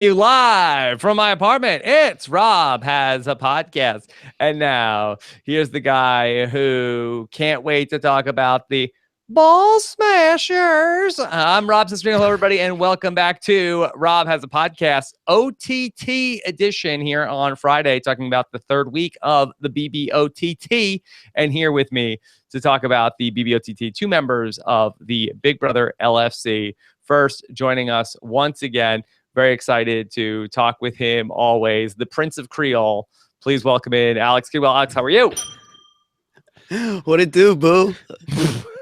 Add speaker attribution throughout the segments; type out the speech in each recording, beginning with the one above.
Speaker 1: You live from my apartment. It's Rob Has a Podcast. And now here's the guy who can't wait to talk about the Ball Smashers. I'm Rob Cesternino. Hello, everybody, and welcome back to Rob Has a Podcast OTT edition here on Friday, talking about the third week of the BBOTT. And here with me to talk about the BBOTT, two members of the Big Brother LFC. First, joining us once again, very excited to talk with him always, the Prince of Creole. Please welcome in Alex Kidwell. Alex, how are you?
Speaker 2: What it do, boo?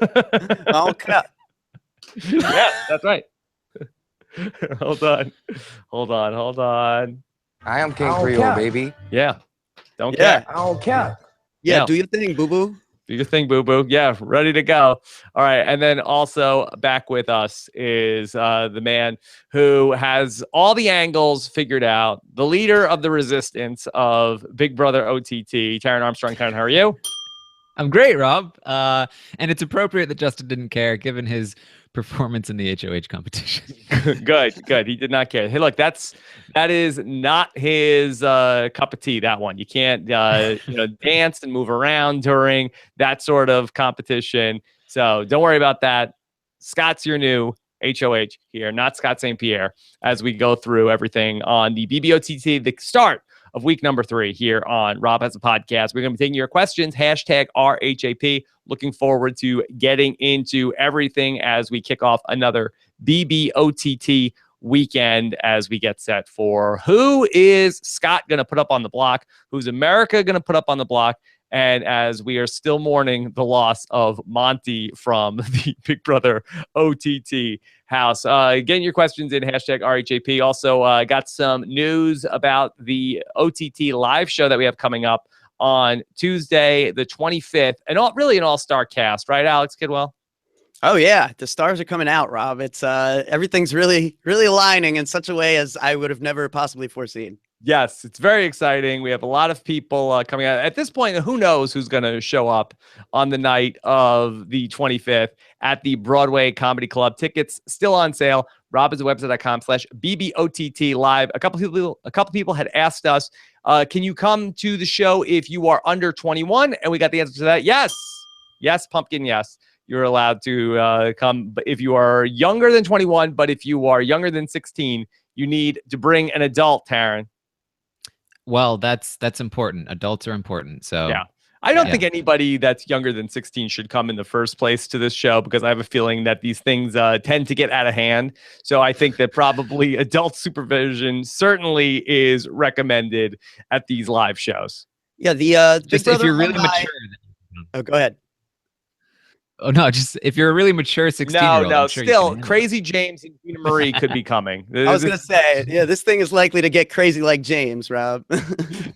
Speaker 2: Okay.
Speaker 1: Yeah, that's right. Hold on.
Speaker 3: I am King Creole, baby.
Speaker 1: Yeah. Don't care.
Speaker 3: I don't care.
Speaker 2: Yeah, do your thing, boo-boo.
Speaker 1: Do your thing, boo-boo. Yeah, ready to go. All right, and then also back with us is the man who has all the angles figured out, the leader of the resistance of Big Brother OTT, Taran Armstrong. Taran, how are you?
Speaker 4: I'm great, Rob. And it's appropriate that Justin didn't care, given his performance in the HOH competition.
Speaker 1: Good. He did not care. Hey, look, that is not his cup of tea. That one, you can't dance and move around during that sort of competition. So don't worry about that. Scott's your new HOH here, not Scott St. Pierre, as we go through everything on the BBOTT, the start of week number 3 here on Rob Has a Podcast. We're going to be taking your questions, hashtag RHAP. Looking forward to getting into everything as we kick off another BBOTT weekend as we get set for who is Scott going to put up on the block, who's America going to put up on the block, and as we are still mourning the loss of Monty from the Big Brother OTT house. Getting your questions in, hashtag RHAP. Also, got some news about the OTT live show that we have coming up on Tuesday, the 25th, and really an all-star cast, right, Alex Kidwell?
Speaker 2: Oh, yeah. The stars are coming out, Rob. It's everything's really aligning in such a way as I would have never possibly foreseen.
Speaker 1: Yes, it's very exciting. We have a lot of people coming out. At this point, who knows who's going to show up on the night of the 25th at the Broadway Comedy Club. Tickets still on sale. robhasawebsite.com/BBOTT live. A couple people had asked us, can you come to the show if you are under 21? And we got the answer to that. Yes, pumpkin, yes. You're allowed to come if you are younger than 21, but if you are younger than 16, you need to bring an adult, Taran.
Speaker 4: Well, that's important. Adults are important. So
Speaker 1: yeah, I don't think anybody that's younger than 16 should come in the first place to this show, because I have a feeling that these things tend to get out of hand. So I think that probably adult supervision certainly is recommended at these live shows.
Speaker 2: Yeah, the
Speaker 4: just if you're really mature.
Speaker 2: Oh, go ahead.
Speaker 4: Oh, no, just if you're a really mature 16-year-old.
Speaker 1: No, still, Crazy James and Tina Marie could be coming.
Speaker 2: I was going to say, yeah, this thing is likely to get crazy like James, Rob.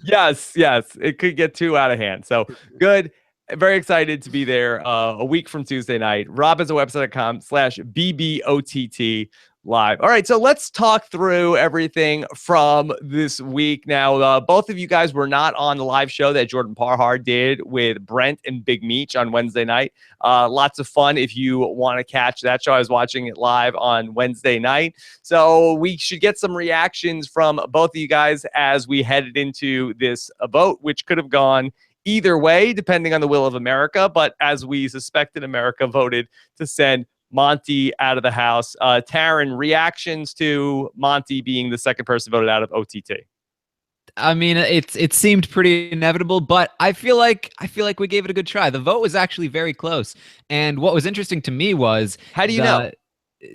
Speaker 1: Yes, it could get too out of hand. So good. Very excited to be there a week from Tuesday night. robhasawebsite.com/BBOTT live. All right, so let's talk through everything from this week. Now, both of you guys were not on the live show that Jordan Parhar did with Brent and Big Meech on Wednesday night. Lots of fun if you want to catch that show. I was watching it live on Wednesday night. So we should get some reactions from both of you guys as we headed into this vote, which could have gone either way, depending on the will of America. But as we suspected, America voted to send Monty out of the house. Taran, reactions to Monty being the second person voted out of OTT?
Speaker 4: I mean, it seemed pretty inevitable, but I feel like we gave it a good try. The vote was actually very close, and what was interesting to me was,
Speaker 1: how do you know?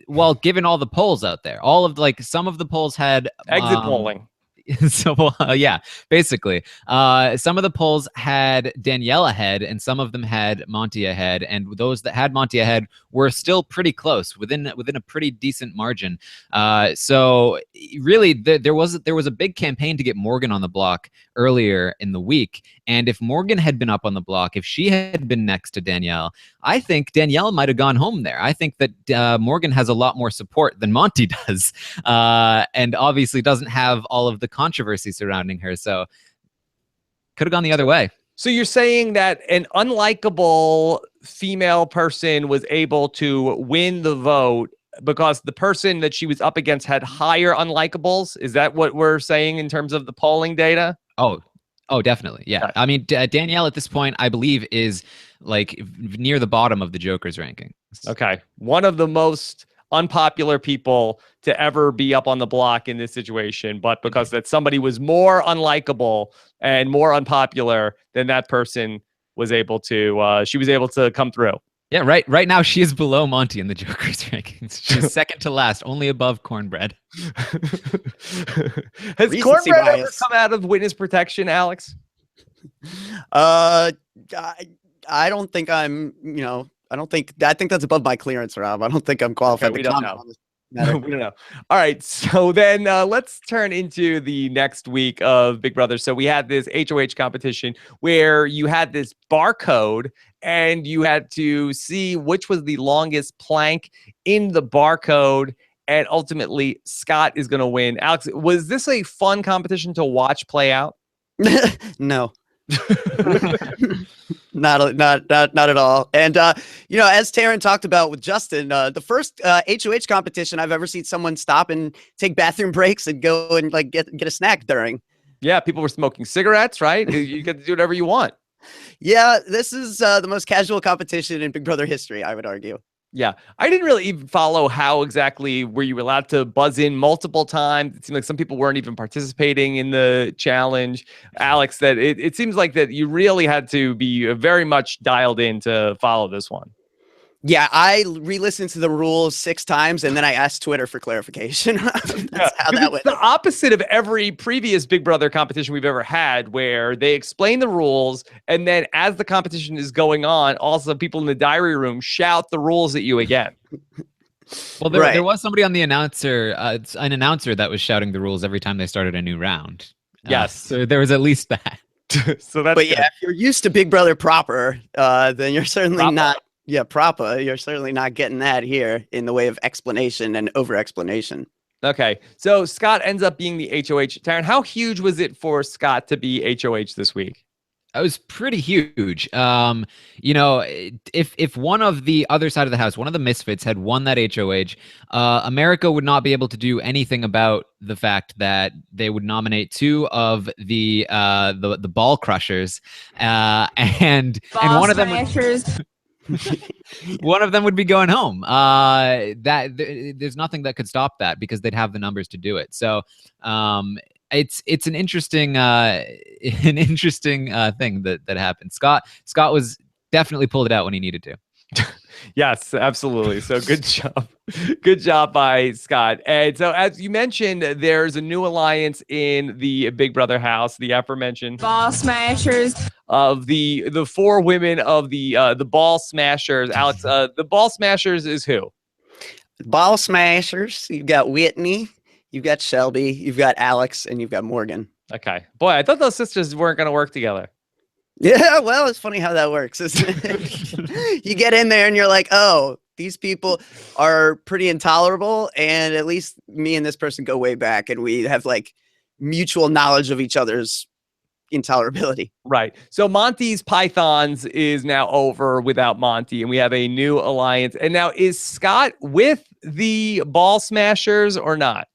Speaker 4: Well, given all the polls out there, some of the polls had
Speaker 1: exit polling.
Speaker 4: So yeah, basically, some of the polls had Danielle ahead, and some of them had Monty ahead, and those that had Monty ahead were still pretty close, within a pretty decent margin. So really, there was a big campaign to get Morgan on the block earlier in the week, and if Morgan had been up on the block, if she had been next to Danielle, I think Danielle might have gone home there. I think that Morgan has a lot more support than Monty does, and obviously doesn't have all of the controversy surrounding her, so could have gone the other way.
Speaker 1: So you're saying that an unlikable female person was able to win the vote because the person that she was up against had higher unlikables. Is that what we're saying in terms of the polling data?
Speaker 4: Oh, definitely. Yeah.
Speaker 1: Okay.
Speaker 4: I mean, Danielle at this point, I believe, is like near the bottom of the Joker's rankings.
Speaker 1: Okay. One of the most unpopular people to ever be up on the block in this situation, but because that somebody was more unlikable and more unpopular than that person was able to, she was able to come through.
Speaker 4: Yeah, right now she is below Monty in the Joker's rankings. She's second to last, only above Cornbread.
Speaker 1: Has
Speaker 2: Recency
Speaker 1: Cornbread ever
Speaker 2: bias.
Speaker 1: come out of witness protection, Alex?
Speaker 2: I don't think I'm, I think that's above my clearance, Rob. I don't think I'm qualified
Speaker 1: Okay,
Speaker 2: to
Speaker 1: we don't
Speaker 2: comment
Speaker 1: know.
Speaker 2: on this matter.
Speaker 1: We don't know. All right. So then let's turn into the next week of Big Brother. So we had this HOH competition where you had this barcode and you had to see which was the longest plank in the barcode. And ultimately, Scott is going to win. Alex, was this a fun competition to watch play out?
Speaker 2: No. Not at all. And as Taran talked about with Justin, the first HOH competition I've ever seen someone stop and take bathroom breaks and go and like get a snack during.
Speaker 1: Yeah, people were smoking cigarettes, right? You get to do whatever you want.
Speaker 2: Yeah, this is the most casual competition in Big Brother history, I would argue.
Speaker 1: Yeah, I didn't really even follow how exactly were you allowed to buzz in multiple times. It seemed like some people weren't even participating in the challenge. Alex, that it seems like that you really had to be very much dialed in to follow this one.
Speaker 2: Yeah, I re-listened to the rules 6 times and then I asked Twitter for clarification. That's how that went.
Speaker 1: The opposite of every previous Big Brother competition we've ever had, where they explain the rules and then as the competition is going on, also people in the diary room shout the rules at you again.
Speaker 4: Well, there was somebody on the announcer, an announcer that was shouting the rules every time they started a new round.
Speaker 1: Yes.
Speaker 4: So there was at least that.
Speaker 1: So that's
Speaker 2: But yeah, if you're used to Big Brother proper, then you're certainly not. Yeah, proper. You're certainly not getting that here in the way of explanation and over-explanation.
Speaker 1: Okay, so Scott ends up being the HOH. Taran, how huge was it for Scott to be HOH this week?
Speaker 4: It was pretty huge. If one of the other side of the house, one of the misfits had won that HOH, America would not be able to do anything about the fact that they would nominate 2 of the ball crushers, and one of them one of them would be going home. There's nothing that could stop that because they'd have the numbers to do it. So it's an interesting thing that happened. Scott was definitely pulled it out when he needed to.
Speaker 1: Yes, absolutely. So good job. Good job by Scott. And so as you mentioned, there's a new alliance in the Big Brother house, the aforementioned Ball Smashers of the 4 women of the Ball Smashers. Alex, the Ball Smashers is who?
Speaker 2: Ball Smashers. You've got Whitney, you've got Shelby, you've got Alex, and you've got Morgan.
Speaker 1: Okay. Boy, I thought those sisters weren't going to work together.
Speaker 2: Yeah, well, it's funny how that works, isn't it? You get in there and you're like, oh, these people are pretty intolerable, and at least me and this person go way back, and we have like mutual knowledge of each other's intolerability.
Speaker 1: Right. So Monty's Pythons is now over without Monty, and we have a new alliance. And now is Scott with the Ball Smashers or not?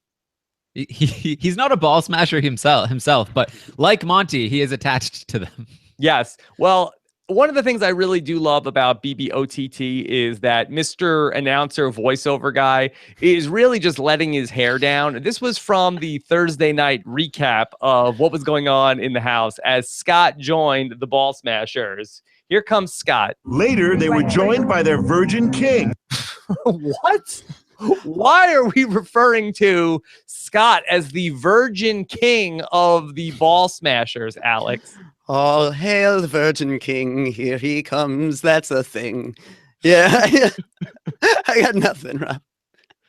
Speaker 4: He's not a ball smasher himself, but like Monty, he is attached to them.
Speaker 1: Yes. Well, one of the things I really do love about BBOTT is that Mr. Announcer voiceover guy is really just letting his hair down. This was from the Thursday night recap of what was going on in the house as Scott joined the Ball Smashers. Here comes Scott.
Speaker 5: Later, they were joined by their virgin king.
Speaker 1: What? Why are we referring to Scott as the virgin king of the Ball Smashers, Alex?
Speaker 2: All hail the Virgin King, here he comes, that's a thing. Yeah, I got nothing, Rob.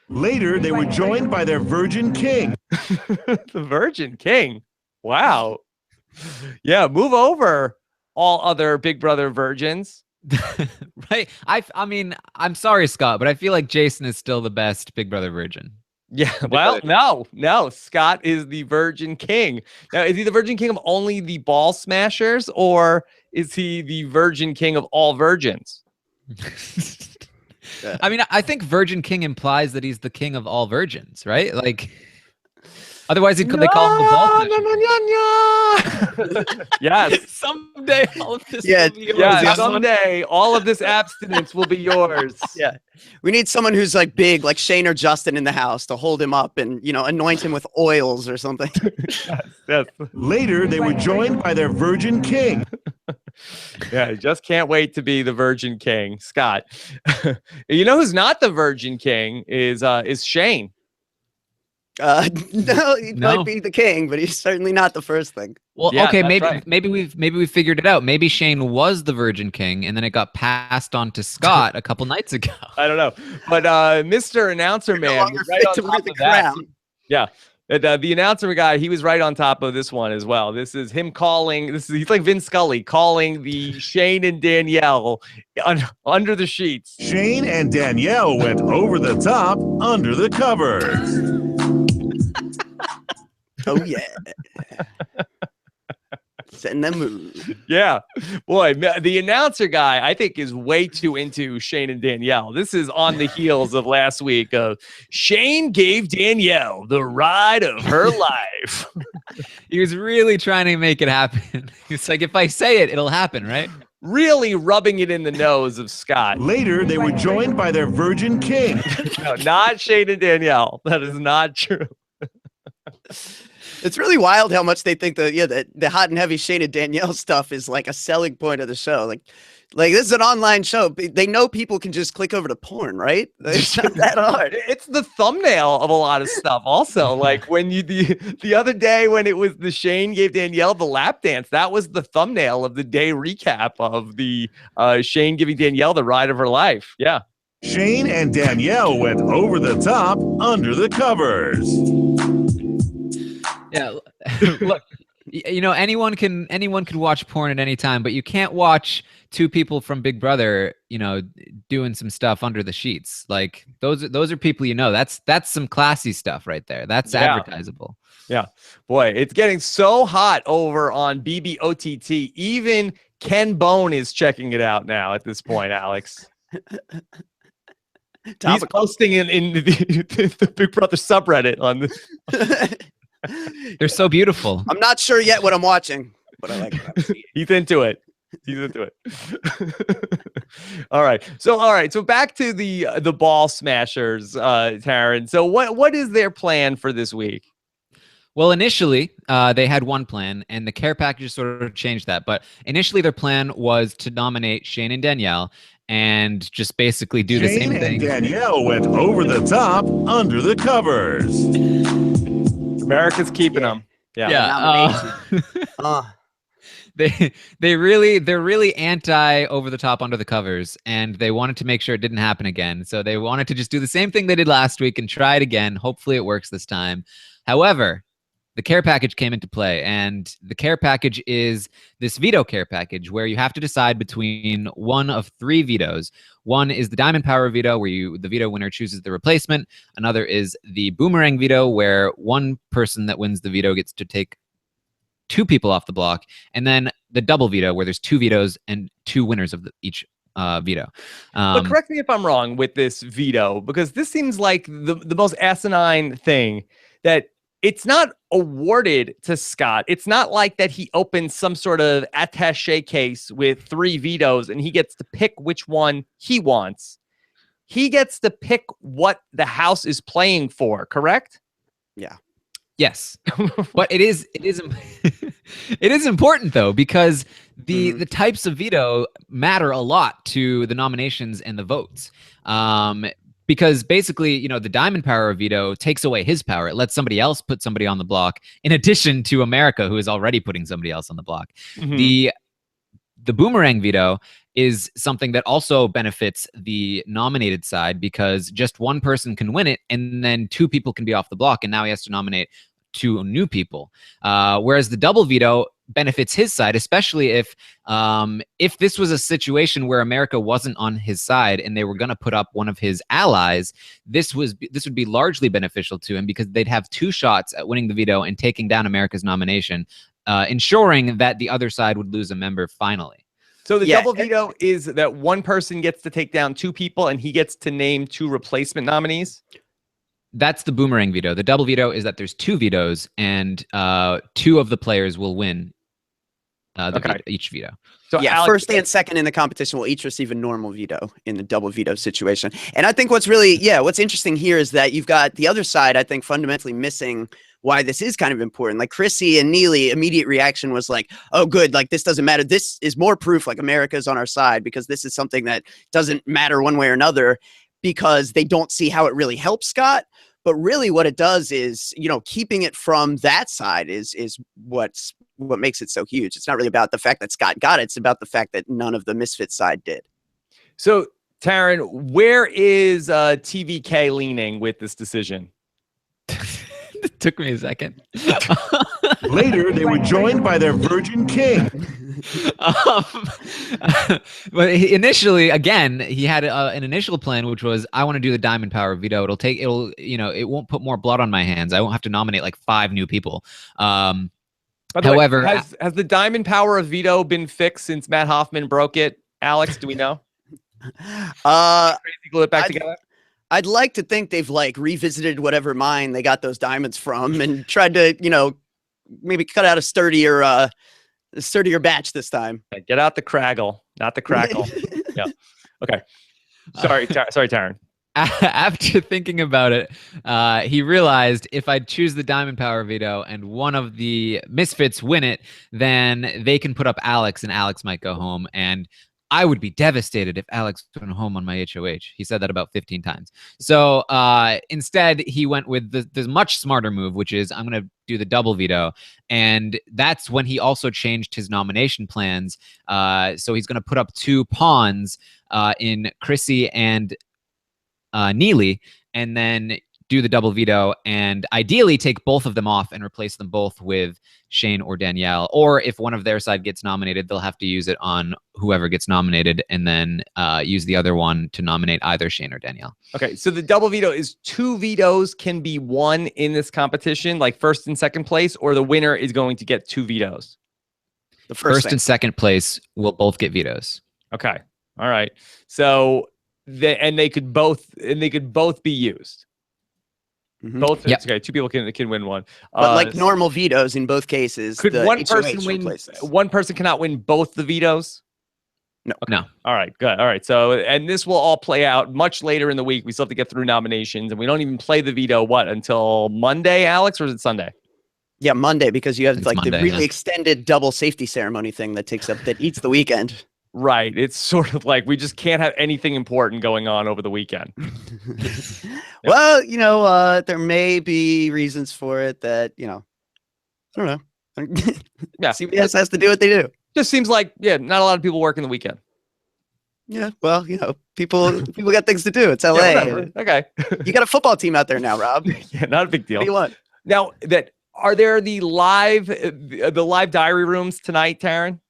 Speaker 5: Later, they were joined by their virgin king.
Speaker 1: The Virgin King. Wow. Yeah, move over, all other Big Brother virgins.
Speaker 4: Right? I mean, I'm sorry, Scott, but I feel like Jason is still the best Big Brother virgin.
Speaker 1: Yeah, well, no. Scott is the Virgin King. Now, is he the Virgin King of only the Ball Smashers, or is he the Virgin King of all virgins?
Speaker 4: I mean, I think Virgin King implies that he's the king of all virgins, right? Like, otherwise they call him the ball snatcher.
Speaker 1: Yes.
Speaker 4: Someday all of this
Speaker 2: Yeah,
Speaker 4: will be yours.
Speaker 1: Yeah,
Speaker 4: Got one?
Speaker 1: someday all of this abstinence will be yours.
Speaker 2: Yeah. We need someone who's like big, like Shane or Justin in the house to hold him up and, anoint him with oils or something.
Speaker 1: Yes.
Speaker 5: Later, they were joined by their virgin king.
Speaker 1: Yeah, I just can't wait to be the Virgin King, Scott. You know who's not the Virgin King is Shane.
Speaker 2: No, he
Speaker 4: No.
Speaker 2: might be the king, but he's certainly not the first thing.
Speaker 4: Well,
Speaker 1: Yeah,
Speaker 4: okay,
Speaker 1: that's
Speaker 4: maybe
Speaker 1: right.
Speaker 4: we've figured it out. Maybe Shane was the Virgin King, and then it got passed on to Scott a couple nights ago.
Speaker 1: I don't know, but Mr. Announcer
Speaker 2: No
Speaker 1: Man
Speaker 2: longer
Speaker 1: was right
Speaker 2: fit
Speaker 1: on
Speaker 2: to
Speaker 1: top
Speaker 2: wear the
Speaker 1: of that.
Speaker 2: crown.
Speaker 1: Yeah. The announcer guy, he was right on top of this one as well. This is him calling. He's like Vin Scully calling the Shane and Danielle under the sheets.
Speaker 5: Shane and Danielle went over the top under the covers.
Speaker 2: Oh, yeah. Setting them move.
Speaker 1: Yeah, boy, the announcer guy I think is way too into Shane and Danielle. This is on the heels of last week of Shane gave Danielle the ride of her life.
Speaker 4: He was really trying to make it happen. It's like, if I say it, it'll happen, right?
Speaker 1: Really rubbing it in the nose of Scott.
Speaker 5: Later, they were joined by their virgin king.
Speaker 1: No, not Shane and Danielle. That is not true.
Speaker 2: It's really wild how much they think the hot and heavy Shane and Danielle stuff is like a selling point of the show. Like this is an online show. They know people can just click over to porn, right? It's not that hard.
Speaker 1: It's the thumbnail of a lot of stuff. Also, like when the other day when it was the Shane gave Danielle the lap dance, that was the thumbnail of the day recap of the Shane giving Danielle the ride of her life. Yeah.
Speaker 5: Shane and Danielle went over the top under the covers.
Speaker 4: Yeah. Look, anyone can watch porn at any time, but you can't watch two people from Big Brother, doing some stuff under the sheets. Like those are people, that's some classy stuff right there. That's advertisable.
Speaker 1: Yeah. Boy, it's getting so hot over on BBOTT. Even Ken Bone is checking it out now at this point, Alex. He's posting in the Big Brother subreddit on this.
Speaker 4: They're so beautiful.
Speaker 2: I'm not sure yet what I'm watching, but I like what I'm seeing.
Speaker 1: He's into it. All right. So back to the ball smashers, Taran. So what is their plan for this week?
Speaker 4: Well, initially, they had one plan, and the care package sort of changed that. But initially, their plan was to nominate Shane and Danielle and just basically do the same thing.
Speaker 5: Shane and Danielle went over the top under the covers.
Speaker 1: America's keeping them.
Speaker 4: Yeah. They're really anti over the top under the covers, and they wanted to make sure it didn't happen again. So they wanted to just do the same thing they did last week and try it again. Hopefully it works this time. However, the care package came into play, and the care package is this veto care package where you have to decide between one of three vetoes. One is the diamond power veto, where the veto winner chooses the replacement. Another is the boomerang veto, where one person that wins the veto gets to take two people off the block. And then the double veto, where there's two vetoes and two winners of each veto.
Speaker 1: But correct me if I'm wrong with this veto, because this seems like the most asinine thing, that it's not awarded to Scott. It's not like that he opens some sort of attaché case with three vetoes and he gets to pick which one he wants. He gets to pick what the House is playing for, correct?
Speaker 2: Yeah.
Speaker 4: Yes. But it is it is important though, because the types of veto matter a lot to the nominations and the votes. Because basically, the diamond power veto takes away his power. It lets somebody else put somebody on the block, in addition to America, who is already putting somebody else on the block.
Speaker 1: Mm-hmm.
Speaker 4: The boomerang veto is something that also benefits the nominated side, because just one person can win it, and then two people can be off the block, and now he has to nominate two new people. Whereas the double veto benefits his side, especially if this was a situation where America wasn't on his side and they were going to put up one of his allies. This would be largely beneficial to him, because they'd have two shots at winning the veto and taking down America's nomination, ensuring that the other side would lose a member finally.
Speaker 1: So the
Speaker 2: Yeah,
Speaker 1: double veto is that one person gets to take down two people and he gets to name two replacement nominees?
Speaker 4: That's the boomerang veto. The double veto is that there's two vetoes and two of the players will win each veto.
Speaker 1: So
Speaker 2: yeah,
Speaker 1: Alex,
Speaker 2: first and second in the competition will each receive a normal veto in the double veto situation. And I think what's interesting here is that you've got the other side, I think, fundamentally missing why this is kind of important. Like Chrissy and Neely, immediate reaction was like, oh, good, like this doesn't matter. This is more proof like America's on our side because this is something that doesn't matter one way or another because they don't see how it really helps Scott. But really what it does is, keeping it from that side is what makes it so huge. It's not really about the fact that Scott got it. It's about the fact that none of the misfit side did.
Speaker 1: So Taran, where is TVK leaning with this decision?
Speaker 4: It took me a second.
Speaker 5: Later, they were joined by their virgin king.
Speaker 4: But initially, again, he had an initial plan, which was, I want to do the diamond power veto. It won't put more blood on my hands. I won't have to nominate like 5 new people.
Speaker 1: By the way, has the diamond power of veto been fixed since Matt Hoffman broke it? Alex, do we know? Crazy glue it back together.
Speaker 2: I'd like to think they've like revisited whatever mine they got those diamonds from and tried to, maybe cut out a sturdier batch this time.
Speaker 1: Get out the craggle, not the crackle. Yeah. Okay. Sorry, Taran.
Speaker 4: After thinking about it, he realized if I choose the diamond power veto and one of the misfits win it, then they can put up Alex and Alex might go home. And I would be devastated if Alex went home on my HOH. He said that about 15 times. So instead, he went with the much smarter move, which is I'm going to do the double veto. And that's when he also changed his nomination plans. So he's going to put up 2 pawns in Chrissy and Neely, and then do the double veto and ideally take both of them off and replace them both with Shane or Danielle. Or if one of their side gets nominated, they'll have to use it on whoever gets nominated and then use the other one to nominate either Shane or Danielle.
Speaker 1: Okay, so the double veto is 2 vetoes can be won in this competition, like first and second place, or the winner is going to get 2 vetoes?
Speaker 2: The
Speaker 4: first and second place will both get vetoes.
Speaker 1: Okay, all right. So they could both be used.
Speaker 2: Mm-hmm.
Speaker 1: Both.
Speaker 4: Yep.
Speaker 1: Okay, 2 people can win one.
Speaker 2: But like normal vetoes in both cases.
Speaker 1: Could one person
Speaker 2: HOH
Speaker 1: win?
Speaker 2: replaces.
Speaker 1: One person cannot win both the vetoes.
Speaker 2: No.
Speaker 1: Okay.
Speaker 4: No.
Speaker 1: All right, good. All right. So, and this will all play out much later in the week. We still have to get through nominations, and we don't even play the veto until Monday, Alex, or is it Sunday?
Speaker 2: Yeah, Monday, because you have
Speaker 4: It's
Speaker 2: like
Speaker 4: Monday,
Speaker 2: the really
Speaker 4: yeah.
Speaker 2: extended double safety ceremony thing that eats the weekend.
Speaker 1: Right. It's sort of like we just can't have anything important going on over the weekend.
Speaker 2: Well, there may be reasons for it that, I don't know.
Speaker 1: Yeah.
Speaker 2: CBS has to do what they do.
Speaker 1: Just seems like, not a lot of people working the weekend.
Speaker 2: Yeah, well, people got things to do. It's LA.
Speaker 1: Yeah, whatever. Okay.
Speaker 2: You got a football team out there now, Rob.
Speaker 1: Yeah, not a big deal.
Speaker 2: What do you want?
Speaker 1: Now, are there the live diary rooms tonight, Taran?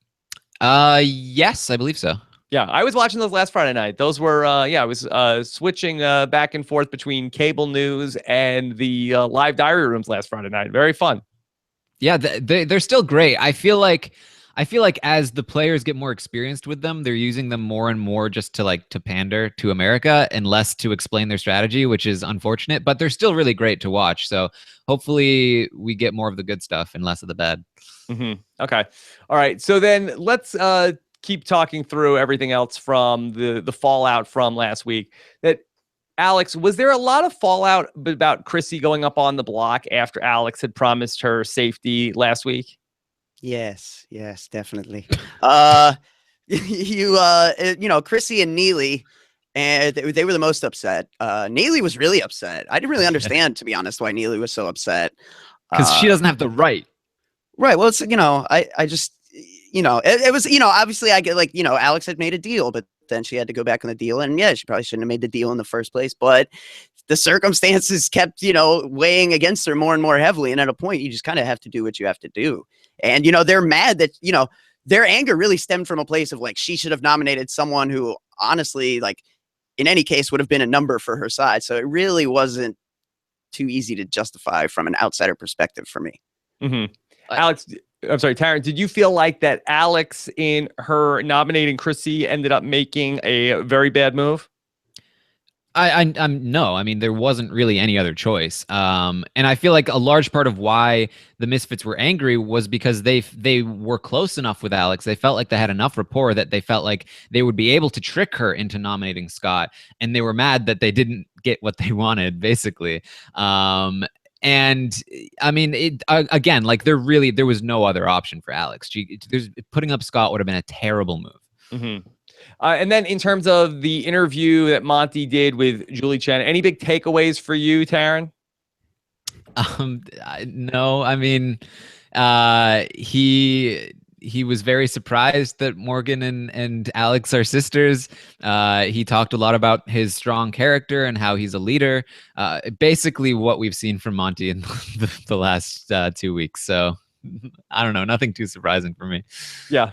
Speaker 4: Yes, I believe so.
Speaker 1: Yeah, I was watching those last Friday night. Those were, I was switching back and forth between cable news and the live diary rooms last Friday night. Very fun.
Speaker 4: Yeah, they're still great. I feel like as the players get more experienced with them, they're using them more and more just to pander to America and less to explain their strategy, which is unfortunate, but they're still really great to watch. So hopefully we get more of the good stuff and less of the bad.
Speaker 1: Mm-hmm. Okay. All right. So then let's keep talking through everything else from the fallout from last week. Alex, was there a lot of fallout about Chrissy going up on the block after Alex had promised her safety last week?
Speaker 2: Yes, definitely. Chrissy and Neely, and they were the most upset. Neely was really upset. I didn't really understand, to be honest, why Neely was so upset.
Speaker 4: Because she doesn't have the right.
Speaker 2: Right. Well, it's, I just, it was, obviously I get Alex had made a deal, but then she had to go back on the deal. And yeah, she probably shouldn't have made the deal in the first place. But the circumstances kept, weighing against her more and more heavily. And at a point, you just kind of have to do what you have to do. And, they're mad that, their anger really stemmed from a place of she should have nominated someone who honestly, in any case, would have been a number for her side. So it really wasn't too easy to justify from an outsider perspective for me.
Speaker 1: Mm-hmm. Alex, I'm sorry, Taran, did you feel like that Alex, in her nominating Chrissy, ended up making a very bad move?
Speaker 4: I'm no. I mean, there wasn't really any other choice. And I feel like a large part of why the Misfits were angry was because they were close enough with Alex. They felt like they had enough rapport that they felt like they would be able to trick her into nominating Scott, and they were mad that they didn't get what they wanted, basically. And I mean, again, like there was no other option for Alex. Putting up Scott would have been a terrible move.
Speaker 1: Mm-hmm. And then in terms of the interview that Monty did with Julie Chen, any big takeaways for you, Taran?
Speaker 4: No, I mean, he was very surprised that Morgan and Alex are sisters. He talked a lot about his strong character and how he's a leader. Basically what we've seen from Monty in the last 2 weeks. So I don't know, nothing too surprising for me.
Speaker 1: Yeah.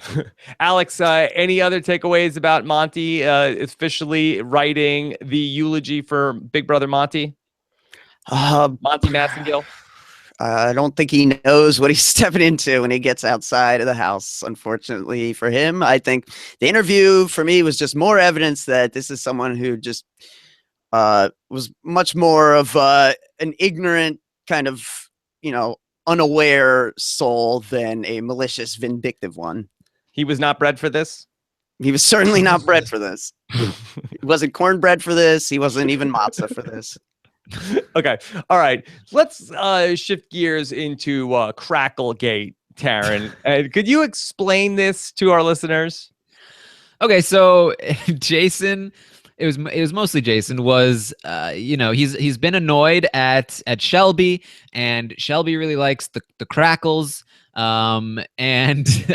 Speaker 1: Alex, any other takeaways about Monty officially writing the eulogy for Big Brother Monty? Monty Massengill?
Speaker 2: I don't think he knows what he's stepping into when he gets outside of the house, unfortunately for him. I think the interview for me was just more evidence that this is someone who just was much more of an ignorant kind of, unaware soul than a malicious, vindictive one.
Speaker 1: He was not bred for this?
Speaker 2: He was certainly not bred for this. He wasn't cornbread for this. He wasn't even matzah for this.
Speaker 1: Okay. All right. Let's shift gears into Crackle-gate, Taran. Could you explain this to our listeners?
Speaker 4: Okay, so Jason, it was mostly Jason, was he's been annoyed at Shelby, and Shelby really likes the Crackles. And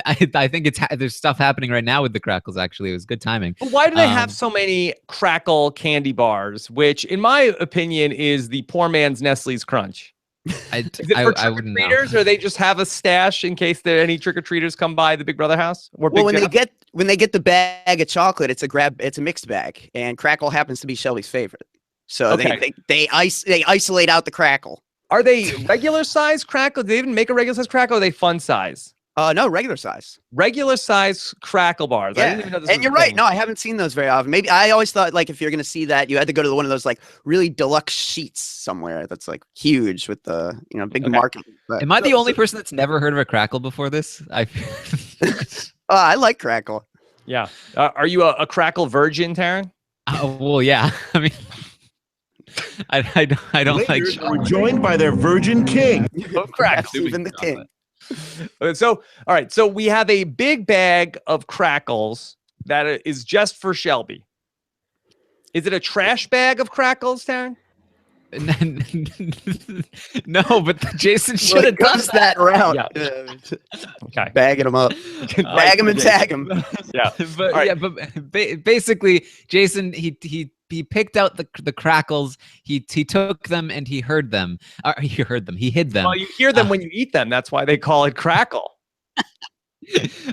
Speaker 4: I think there's stuff happening right now with the Crackles. Actually, it was good timing.
Speaker 1: But why do they have so many Crackle candy bars, which in my opinion is the poor man's Nestle's Crunch? Is it for trick-or-treaters, or they just have a stash in case there any trick-or-treaters come by the Big Brother house? Or
Speaker 2: well, when they get the bag of chocolate, it's a mixed bag, and Crackle happens to be Shelby's favorite. So
Speaker 1: okay.
Speaker 2: they isolate out the Crackle.
Speaker 1: Are they regular size Crackle? Do they even make a regular size Crackle, or are they fun size?
Speaker 2: No, regular size.
Speaker 1: Regular size Crackle bars.
Speaker 2: Yeah.
Speaker 1: I didn't even know this
Speaker 2: and
Speaker 1: was
Speaker 2: you're
Speaker 1: a
Speaker 2: right.
Speaker 1: thing.
Speaker 2: No, I haven't seen those very often. Maybe I always thought like if you're gonna see that, you had to go to one of those like really deluxe sheets somewhere that's like huge with the big market. But,
Speaker 4: Am I the only person that's never heard of a Crackle before this?
Speaker 2: I like Crackle.
Speaker 1: Yeah. Are you a Crackle virgin, Taran?
Speaker 4: Well, yeah. I mean, I don't like.
Speaker 5: We're joined by their Virgin King.
Speaker 2: Crackle, even the king.
Speaker 1: So, all right. So we have a big bag of Crackles that is just for Shelby. Is it a trash bag of Crackles, Taran?
Speaker 4: No, but Jason should have done
Speaker 2: that route.
Speaker 1: Yeah. Okay.
Speaker 2: Bagging them up. Bag them and tag them.
Speaker 1: Yeah.
Speaker 4: But
Speaker 1: right.
Speaker 4: yeah, but basically, Jason he picked out the Crackles. He took them and he heard them. He hid them.
Speaker 1: Well, you hear them when you eat them. That's why they call it Crackle.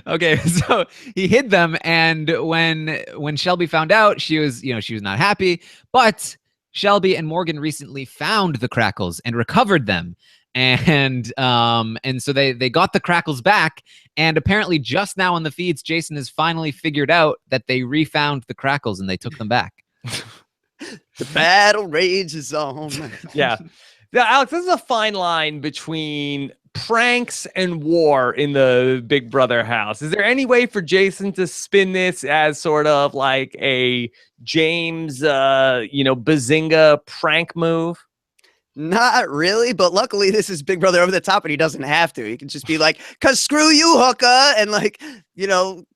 Speaker 4: Okay, so he hid them, and when Shelby found out, she was not happy. But Shelby and Morgan recently found the Crackles and recovered them. And so they got the Crackles back, and apparently just now on the feeds, Jason has finally figured out that they refound the Crackles and they took them back.
Speaker 2: The battle rages on.
Speaker 1: Yeah. Now, Alex, this is a fine line between pranks and war in the Big Brother house. Is there any way for Jason to spin this as sort of like a James, Bazinga prank move?
Speaker 2: Not really, but luckily this is Big Brother over the top and he doesn't have to. He can just be like, "'Cause screw you, hooker," and like,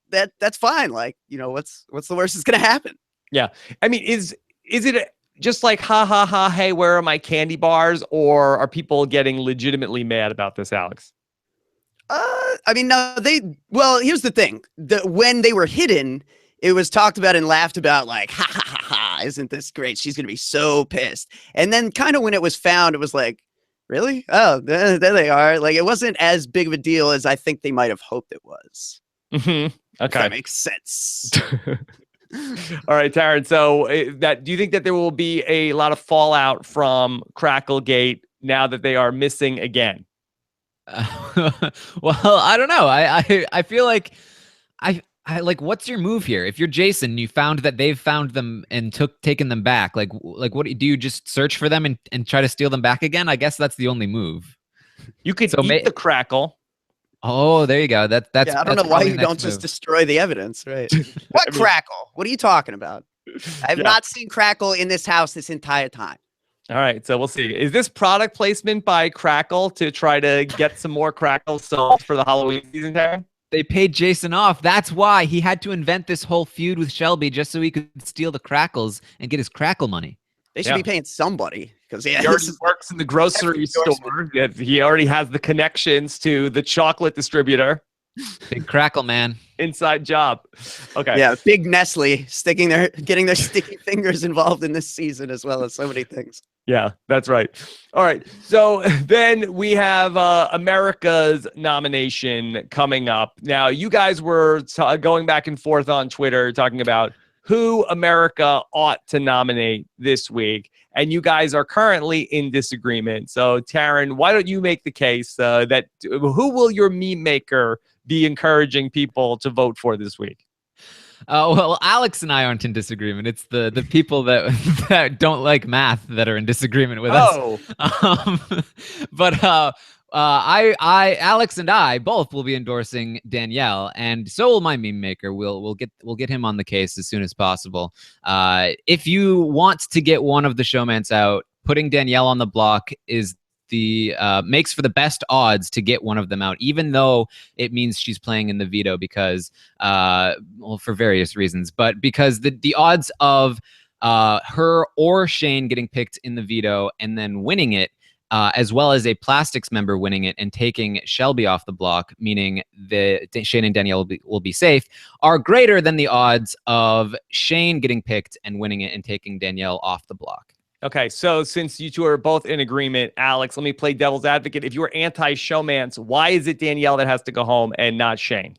Speaker 2: that's fine. Like, what's the worst that's gonna happen?
Speaker 1: Yeah. I mean, is it just like, ha, ha, ha, hey, where are my candy bars? Or are people getting legitimately mad about this, Alex?
Speaker 2: I mean, no, here's the thing. When they were hidden, it was talked about and laughed about like, ha, ha, ha, ha, isn't this great? She's going to be so pissed. And then kind of when it was found, it was like, really? Oh, there they are. Like, it wasn't as big of a deal as I think they might have hoped it was.
Speaker 1: Mm-hmm. Okay.
Speaker 2: If that makes sense.
Speaker 1: All right, Taran. So do you think that there will be a lot of fallout from Crackle-gate now that they are missing again?
Speaker 4: Well, I don't know. I feel like I like, what's your move here? If you're Jason, you found that they've found them and taken them back. Like what do you just search for them and try to steal them back again? I guess that's the only move.
Speaker 1: You could
Speaker 4: So
Speaker 1: eat the crackle.
Speaker 4: Oh, there you go. That's
Speaker 2: I don't know why you don't just destroy the evidence, right? What Crackle? What are you talking about? I have not seen Crackle in this house this entire time.
Speaker 1: All right, so we'll see. Is this product placement by Crackle to try to get some more Crackle sold for the Halloween season, Taran?
Speaker 4: They paid Jason off. That's why he had to invent this whole feud with Shelby just so he could steal the crackles and get his crackle money.
Speaker 2: They should be paying somebody because
Speaker 1: he already works in the grocery store. He already has the connections to the chocolate distributor.
Speaker 4: Big crackle man.
Speaker 1: Inside job. Okay.
Speaker 2: Yeah, big Nestle getting their sticky fingers involved in this season as well as so many things.
Speaker 1: Yeah, that's right. All right. So then we have America's nomination coming up. Now, you guys were going back and forth on Twitter talking about who America ought to nominate this week. And you guys are currently in disagreement. So, Taran, why don't you make the case that who will your meme maker be encouraging people to vote for this week?
Speaker 4: Well, Alex and I aren't in disagreement. It's the people that don't like math that are in disagreement with us. But Alex and I both will be endorsing Danielle, and so will my meme maker. We'll get him on the case as soon as possible. If you want to get one of the showmance out, putting Danielle on the block is the makes for the best odds to get one of them out, even though it means she's playing in the veto because well, for various reasons, but because the odds of her or Shane getting picked in the veto and then winning it, as well as a Plastics member winning it and taking Shelby off the block, meaning that Shane and Danielle will be safe, are greater than the odds of Shane getting picked and winning it and taking Danielle off the block.
Speaker 1: Okay, so since you two are both in agreement, Alex, let me play devil's advocate. If you were anti-showmance, why is it Danielle that has to go home and not Shane?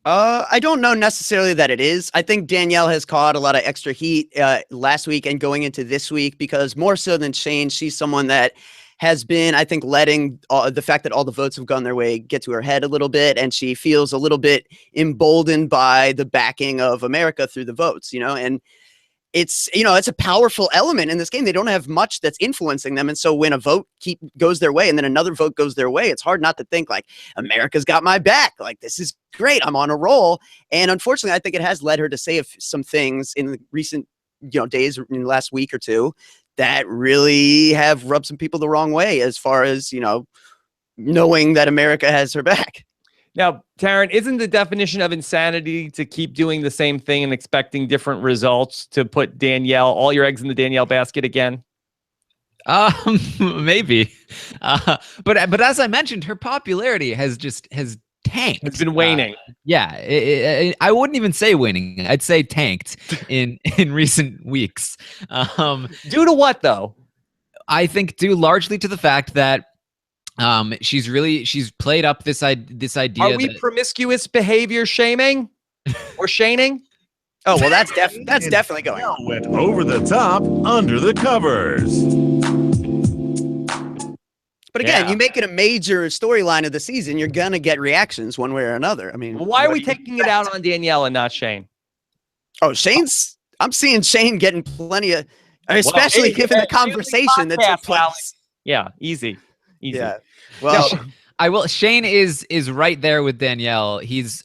Speaker 2: I don't know necessarily that it is. I think Danielle has caught a lot of extra heat last week and going into this week because more so than Shane, she's someone that has been, I think, letting the fact that all the votes have gone their way get to her head a little bit, and she feels a little bit emboldened by the backing of America through the votes, and it's a powerful element in this game. They don't have much that's influencing them. And so when a vote goes their way and then another vote goes their way, it's hard not to think like America's got my back. Like, this is great. I'm on a roll. And unfortunately, I think it has led her to say some things in the recent, days in the last week or two that really have rubbed some people the wrong way as far as, knowing that America has her back.
Speaker 1: Now, Taran, isn't the definition of insanity to keep doing the same thing and expecting different results, to put Danielle, all your eggs in the Danielle basket again?
Speaker 4: Maybe. But as I mentioned, her popularity has tanked.
Speaker 1: It's been waning.
Speaker 4: I wouldn't even say waning. I'd say tanked in recent weeks.
Speaker 1: Due to what, though?
Speaker 4: I think due largely to the fact that she's played up this idea.
Speaker 1: Are we promiscuous behavior shaming or shaning?
Speaker 2: Oh, well, that's definitely going on.
Speaker 5: Went over the top, under the covers.
Speaker 2: But again, you make it a major storyline of the season, you're gonna get reactions one way or another. I mean,
Speaker 1: why are we taking it out on Danielle and not Shane?
Speaker 2: Oh, I'm seeing Shane getting plenty of, especially given the conversation that took place.
Speaker 1: Yeah, easy.
Speaker 2: Yeah. Well,
Speaker 4: I will. Shane is right there with Danielle. He's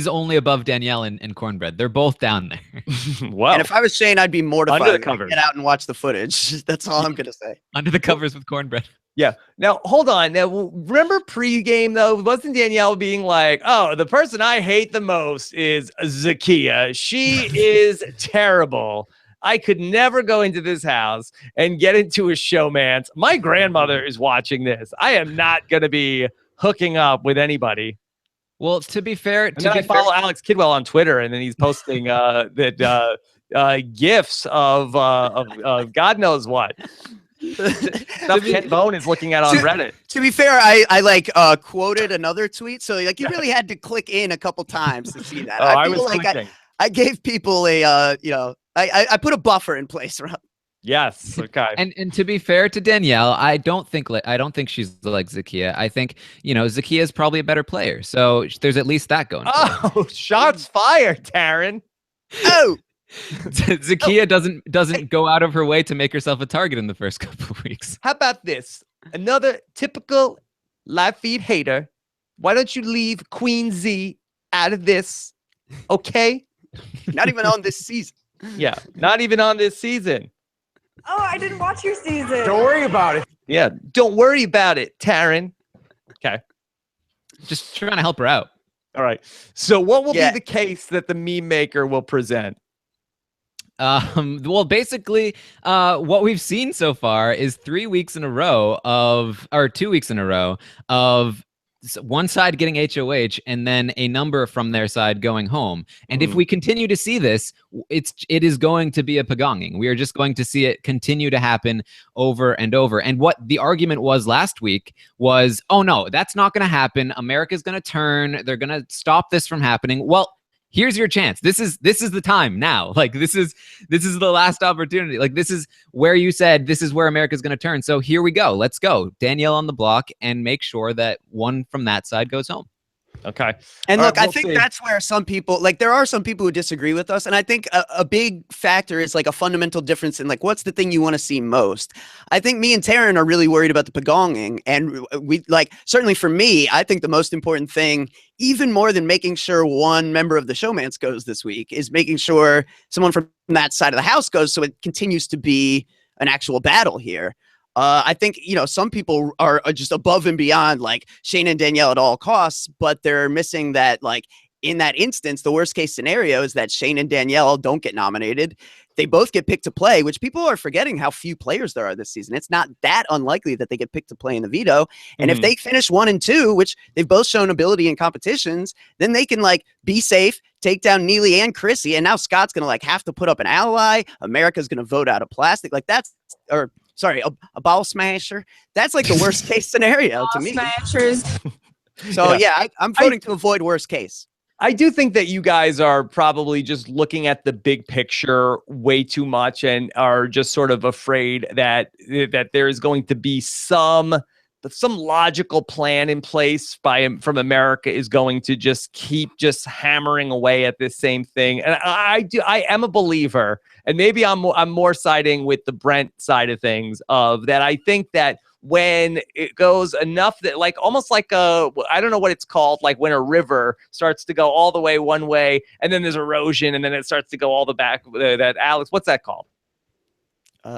Speaker 4: only above Danielle and Cornbread. They're both down there.
Speaker 1: Wow.
Speaker 2: And if I was Shane, I'd be mortified.
Speaker 1: Under the covers.
Speaker 2: Get out and watch the footage. That's all I'm gonna say.
Speaker 4: Under the covers with Cornbread.
Speaker 1: Yeah. Now, hold on. Now, remember pregame, though? Wasn't Danielle being like, oh, the person I hate the most is Zakiya. She is terrible. I could never go into this house and get into a showmance. My grandmother is watching this. I am not going to be hooking up with anybody.
Speaker 4: Well, to be fair,
Speaker 1: I follow Alex Kidwell on Twitter, and then he's posting gifs of God knows what. Stuff Ken Bone is looking at on Reddit.
Speaker 2: To be fair, I quoted another tweet, so you really had to click in a couple times to see that.
Speaker 1: I was clicking.
Speaker 2: I gave people a I put a buffer in place around.
Speaker 1: Yes. Okay.
Speaker 4: And to be fair to Danielle, I don't think she's like Zakiya. I think Zakiya is probably a better player. So there's at least that going.
Speaker 1: Oh, shots fired, Taran.
Speaker 2: Oh,
Speaker 4: Zakiya doesn't go out of her way to make herself a target in the first couple of weeks.
Speaker 1: How about this? Another typical live feed hater. Why don't you leave Queen Z out of this? Okay.
Speaker 2: not even on this season.
Speaker 1: Yeah. Not even on this season.
Speaker 6: Oh, I didn't watch your season.
Speaker 3: Don't worry about it.
Speaker 1: Yeah. Don't worry about it, Taran. Okay.
Speaker 4: Just trying to help her out.
Speaker 1: All right. So what will
Speaker 2: Yeah.
Speaker 1: be the case that the meme maker will present?
Speaker 4: Well, basically, what we've seen so far is 2 weeks in a row of one side getting HOH and then a number from their side going home. And if we continue to see this, it is going to be a pagonging. We are just going to see it continue to happen over and over. And what the argument was last week was, oh no, that's not going to happen. America's going to turn. They're going to stop this from happening. Well, here's your chance. This is the time now. Like this is the last opportunity. Like this is where you said this is where America's going to turn. So here we go. Let's go. Danielle on the block and make sure that one from that side goes home.
Speaker 1: Okay.
Speaker 2: And
Speaker 1: All
Speaker 2: look,
Speaker 1: right,
Speaker 2: I
Speaker 1: we'll
Speaker 2: think
Speaker 1: see.
Speaker 2: that's where some people, like, there are some people who disagree with us. And I think a big factor is like a fundamental difference in like, what's the thing you want to see most? I think me and Taran are really worried about the pagonging. And we like, certainly for me, I think the most important thing, even more than making sure one member of the showmance goes this week, is making sure someone from that side of the house goes. So it continues to be an actual battle here. I think, some people are just above and beyond like Shane and Danielle at all costs, but they're missing that, like, in that instance, the worst case scenario is that Shane and Danielle don't get nominated. They both get picked to play, which people are forgetting how few players there are this season. It's not that unlikely that they get picked to play in the veto. And if they finish 1 and 2, which they've both shown ability in competitions, then they can like be safe, take down Neely and Chrissy. And now Scott's going to like have to put up an ally. America's going to vote out of plastic. Like a ball smasher. That's like the worst case scenario to me.
Speaker 6: Smashers.
Speaker 2: So yeah, I'm voting to avoid worst case.
Speaker 1: I do think that you guys are probably just looking at the big picture way too much and are just sort of afraid that there is going to be some logical plan in place from America is going to just keep just hammering away at this same thing. And I am a believer, and maybe I'm more siding with the Brent side of things, of that. I think that when it goes enough that like almost like I don't know what it's called, like when a river starts to go all the way one way and then there's erosion and then it starts to go all the back, that Alex, what's that called? You're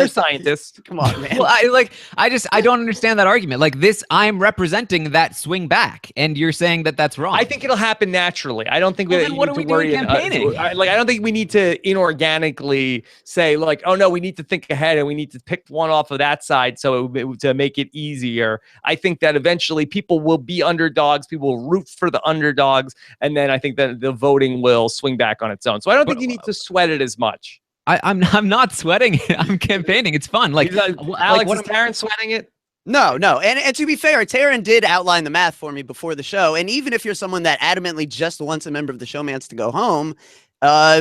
Speaker 1: a scientist.
Speaker 2: Come on, man.
Speaker 4: Well, I don't understand that argument. Like this, I'm representing that swing back, and you're saying that that's wrong.
Speaker 1: I think it'll happen naturally. I don't think
Speaker 4: Well,
Speaker 1: we
Speaker 4: then
Speaker 1: need
Speaker 4: what are
Speaker 1: to
Speaker 4: we
Speaker 1: worry.
Speaker 4: doing campaigning?
Speaker 1: I don't think we need to inorganically say like, oh no, we need to think ahead and we need to pick one off of that side to make it easier. I think that eventually people will be underdogs. People will root for the underdogs, and then I think that the voting will swing back on its own. So I don't think you need to sweat it as much.
Speaker 4: I'm not sweating it. I'm campaigning. It's fun. Like
Speaker 1: Alex, is Taran sweating it?
Speaker 2: No. And to be fair, Taran did outline the math for me before the show. And even if you're someone that adamantly just wants a member of the showmance to go home,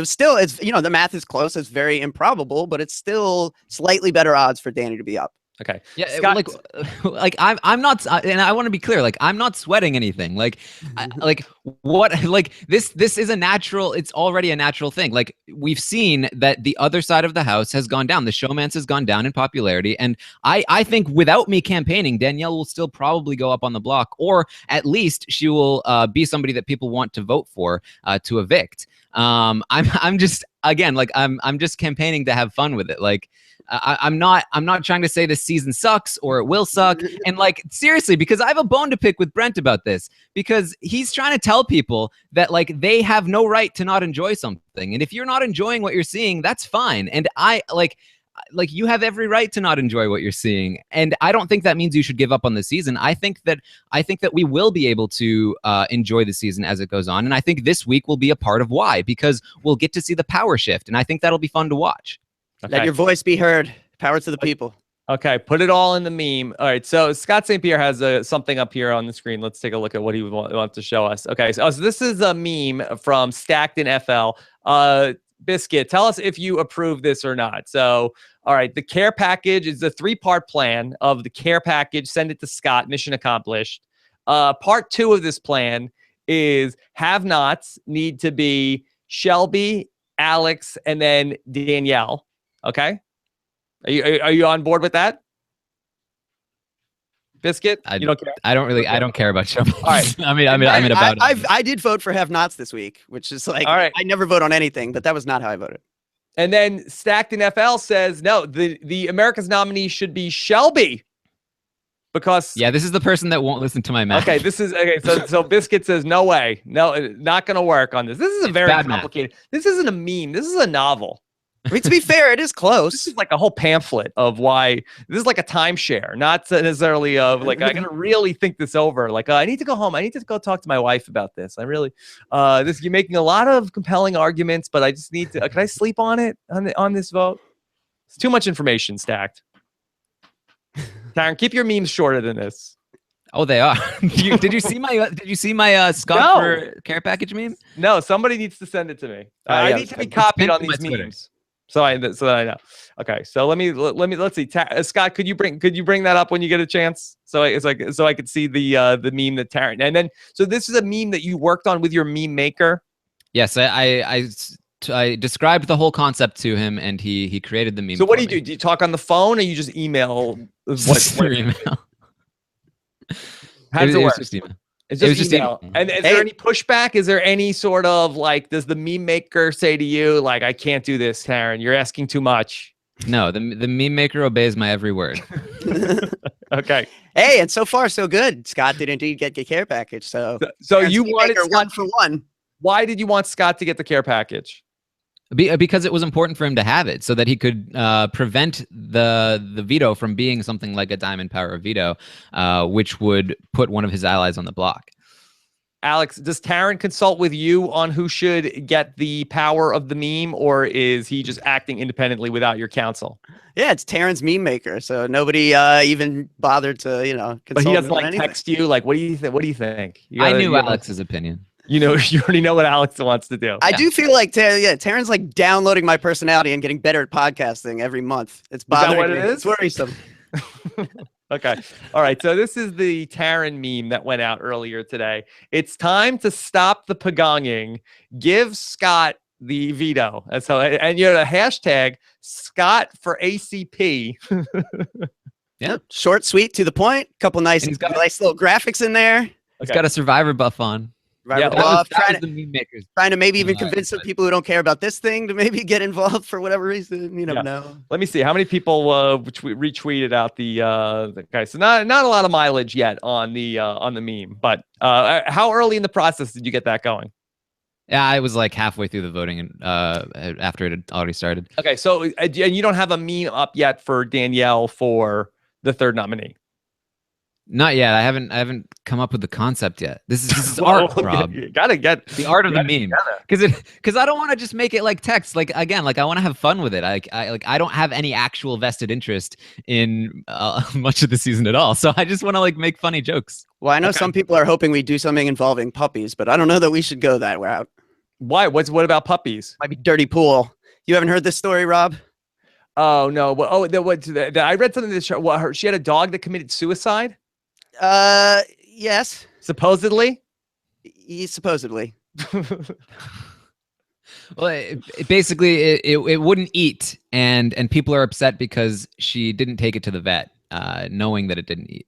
Speaker 2: still, it's the math is close. It's very improbable, but it's still slightly better odds for Danny to be up.
Speaker 1: Okay.
Speaker 4: Yeah,
Speaker 1: Scott,
Speaker 4: like I'm not, and I want to be clear. Like I'm not sweating anything. Like this is a natural. It's already a natural thing. Like we've seen that the other side of the house has gone down. The showmance has gone down in popularity, and I think without me campaigning, Danielle will still probably go up on the block, or at least she will be somebody that people want to vote for to evict. I'm just campaigning to have fun with it. Like. I'm not trying to say this season sucks or it will suck. And like, seriously, because I have a bone to pick with Brent about this, because he's trying to tell people that like they have no right to not enjoy something. And if you're not enjoying what you're seeing, that's fine. And I like you have every right to not enjoy what you're seeing. And I don't think that means you should give up on the season. I think that we will be able to enjoy the season as it goes on. And I think this week will be a part of why, because we'll get to see the power shift. And I think that'll be fun to watch.
Speaker 1: okay.
Speaker 2: Let your voice be heard. Power to the people.
Speaker 1: Okay, put it all in the meme. All right, so Scott St. Pierre has something up here on the screen. Let's take a look at what he wants to show us. Okay, so this is a meme from Stacked in FL. Biscuit, tell us if you approve this or not. So, all right, the care package is a 3-part plan of the care package. Send it to Scott. Mission accomplished. Part 2 of this plan is have-nots need to be Shelby, Alex, and then Danielle. Okay, are you on board with that? Biscuit, you don't care?
Speaker 4: I don't care about Shelby.
Speaker 1: All right.
Speaker 2: I did vote for have-nots this week, which is like,
Speaker 1: all right.
Speaker 2: I never vote on anything, but that was not how I voted.
Speaker 1: And then Stacked in FL says, no, the America's nominee should be Shelby. Because
Speaker 4: this is the person that won't listen to my math.
Speaker 1: Okay, so Biscuit says no way, no, not gonna work on this. This is a very complicated. This isn't a meme. This is a novel.
Speaker 2: I mean, to be fair, it is close.
Speaker 1: This is like a whole pamphlet of why this is like a timeshare, not necessarily of like I'm gonna really think this over. Like I need to go home. I need to go talk to my wife about this. I really, you're making a lot of compelling arguments, but I just need to. Can I sleep on it on this vote? It's too much information stacked. Taran, keep your memes shorter than this.
Speaker 4: Oh, they are. Did you see my Scott for care package meme?
Speaker 1: No, somebody needs to send it to me. I need to be copied on these memes, so that I know. Okay, so let's see. Scott, could you bring that up when you get a chance? So I could see the meme that Taran. And then so this is a meme that you worked on with your meme maker.
Speaker 4: Yes, I described the whole concept to him, and he created the meme.
Speaker 1: So what do you do? Do you talk on the phone, or you just email? What
Speaker 4: email?
Speaker 1: How does it work?
Speaker 4: Just email.
Speaker 1: It's just email. And is there any pushback? Is there any sort of like, does the meme maker say to you, like, I can't do this, Taran, you're asking too much?
Speaker 4: No, the meme maker obeys my every word.
Speaker 1: Okay.
Speaker 2: Hey, and so far so good. Scott did indeed get the care package. So
Speaker 1: you wanted Scott,
Speaker 2: 1 for 1.
Speaker 1: Why did you want Scott to get the care package?
Speaker 4: Because it was important for him to have it so that he could prevent the veto from being something like a diamond power veto, which would put one of his allies on the block.
Speaker 1: Alex, does Taran consult with you on who should get the power of the meme, or is he just acting independently without your counsel?
Speaker 2: Yeah, it's Taran's meme maker, so nobody even bothered to, consult.
Speaker 1: But he doesn't like text you, like, what do you think? What do you think?
Speaker 4: I knew Alex's opinion.
Speaker 1: You already know what Alex wants to do.
Speaker 2: I do feel like Taran's like downloading my personality and getting better at podcasting every month. It's bothering me. It's worrisome.
Speaker 1: Okay. All right. So this is the Taran meme that went out earlier today. It's time to stop the pagonging. Give Scott the veto. And so, and you're the hashtag Scott for ACP.
Speaker 4: Yeah.
Speaker 2: Short, sweet, to the point. Couple nice little graphics in there.
Speaker 4: He's got a survivor buff on.
Speaker 2: Trying to maybe even convince some people who don't care about this thing to maybe get involved for whatever reason. You never know.
Speaker 1: Let me see how many people retweeted out the guy. So not a lot of mileage yet on the meme, but how early in the process did you get that going?
Speaker 4: Yeah, I was like halfway through the voting and after it had already started.
Speaker 1: Okay, so and you don't have a meme up yet for Danielle for the third nominee.
Speaker 4: Not yet. I haven't come up with the concept yet. This is art, Rob.
Speaker 1: You gotta get
Speaker 4: the art of the meme. Because I don't want to just make it like text. Like again, like I want to have fun with it. I don't have any actual vested interest in much of the season at all. So I just want to like make funny jokes.
Speaker 2: Well, I know some people are hoping we do something involving puppies, but I don't know that we should go that route.
Speaker 1: Why? What about puppies?
Speaker 2: Might be dirty pool. You haven't heard this story, Rob?
Speaker 1: Oh no. Well, I read something that she had a dog that committed suicide.
Speaker 2: Yes.
Speaker 1: Supposedly.
Speaker 2: Supposedly.
Speaker 4: Well, it wouldn't eat, and people are upset because she didn't take it to the vet, knowing that it didn't eat.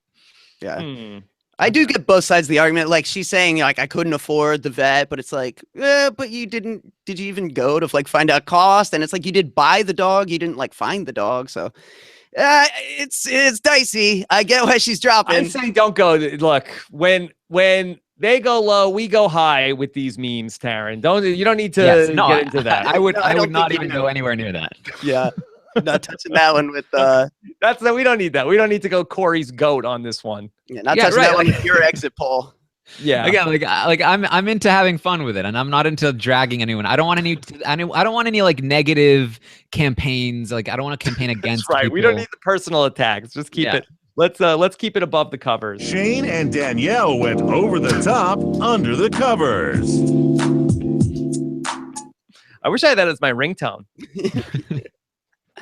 Speaker 2: Yeah. I do get both sides of the argument. Like she's saying, like I couldn't afford the vet, but it's like, but you didn't. Did you even go to like find out cost? And it's like you did buy the dog, you didn't like find the dog, so. It's dicey. I get why she's dropping.
Speaker 1: I say don't go. Look, when they go low, we go high with these memes, Taran. You don't need to get into that.
Speaker 4: I would not even go anywhere near that.
Speaker 2: Yeah. Not touching that one with
Speaker 1: we don't need that. We don't need to go Corey's goat on this one.
Speaker 2: Yeah, touching that one with your exit poll.
Speaker 1: Yeah.
Speaker 4: Again, like I'm into having fun with it, and I'm not into dragging anyone. I don't want any like negative campaigns. Like I don't want to campaign against.
Speaker 1: That's right.
Speaker 4: People.
Speaker 1: We don't need the personal attacks. Just keep it. Let's keep it above the covers.
Speaker 5: Shane and Danielle went over the top under the covers.
Speaker 1: I wish I had that as my ringtone.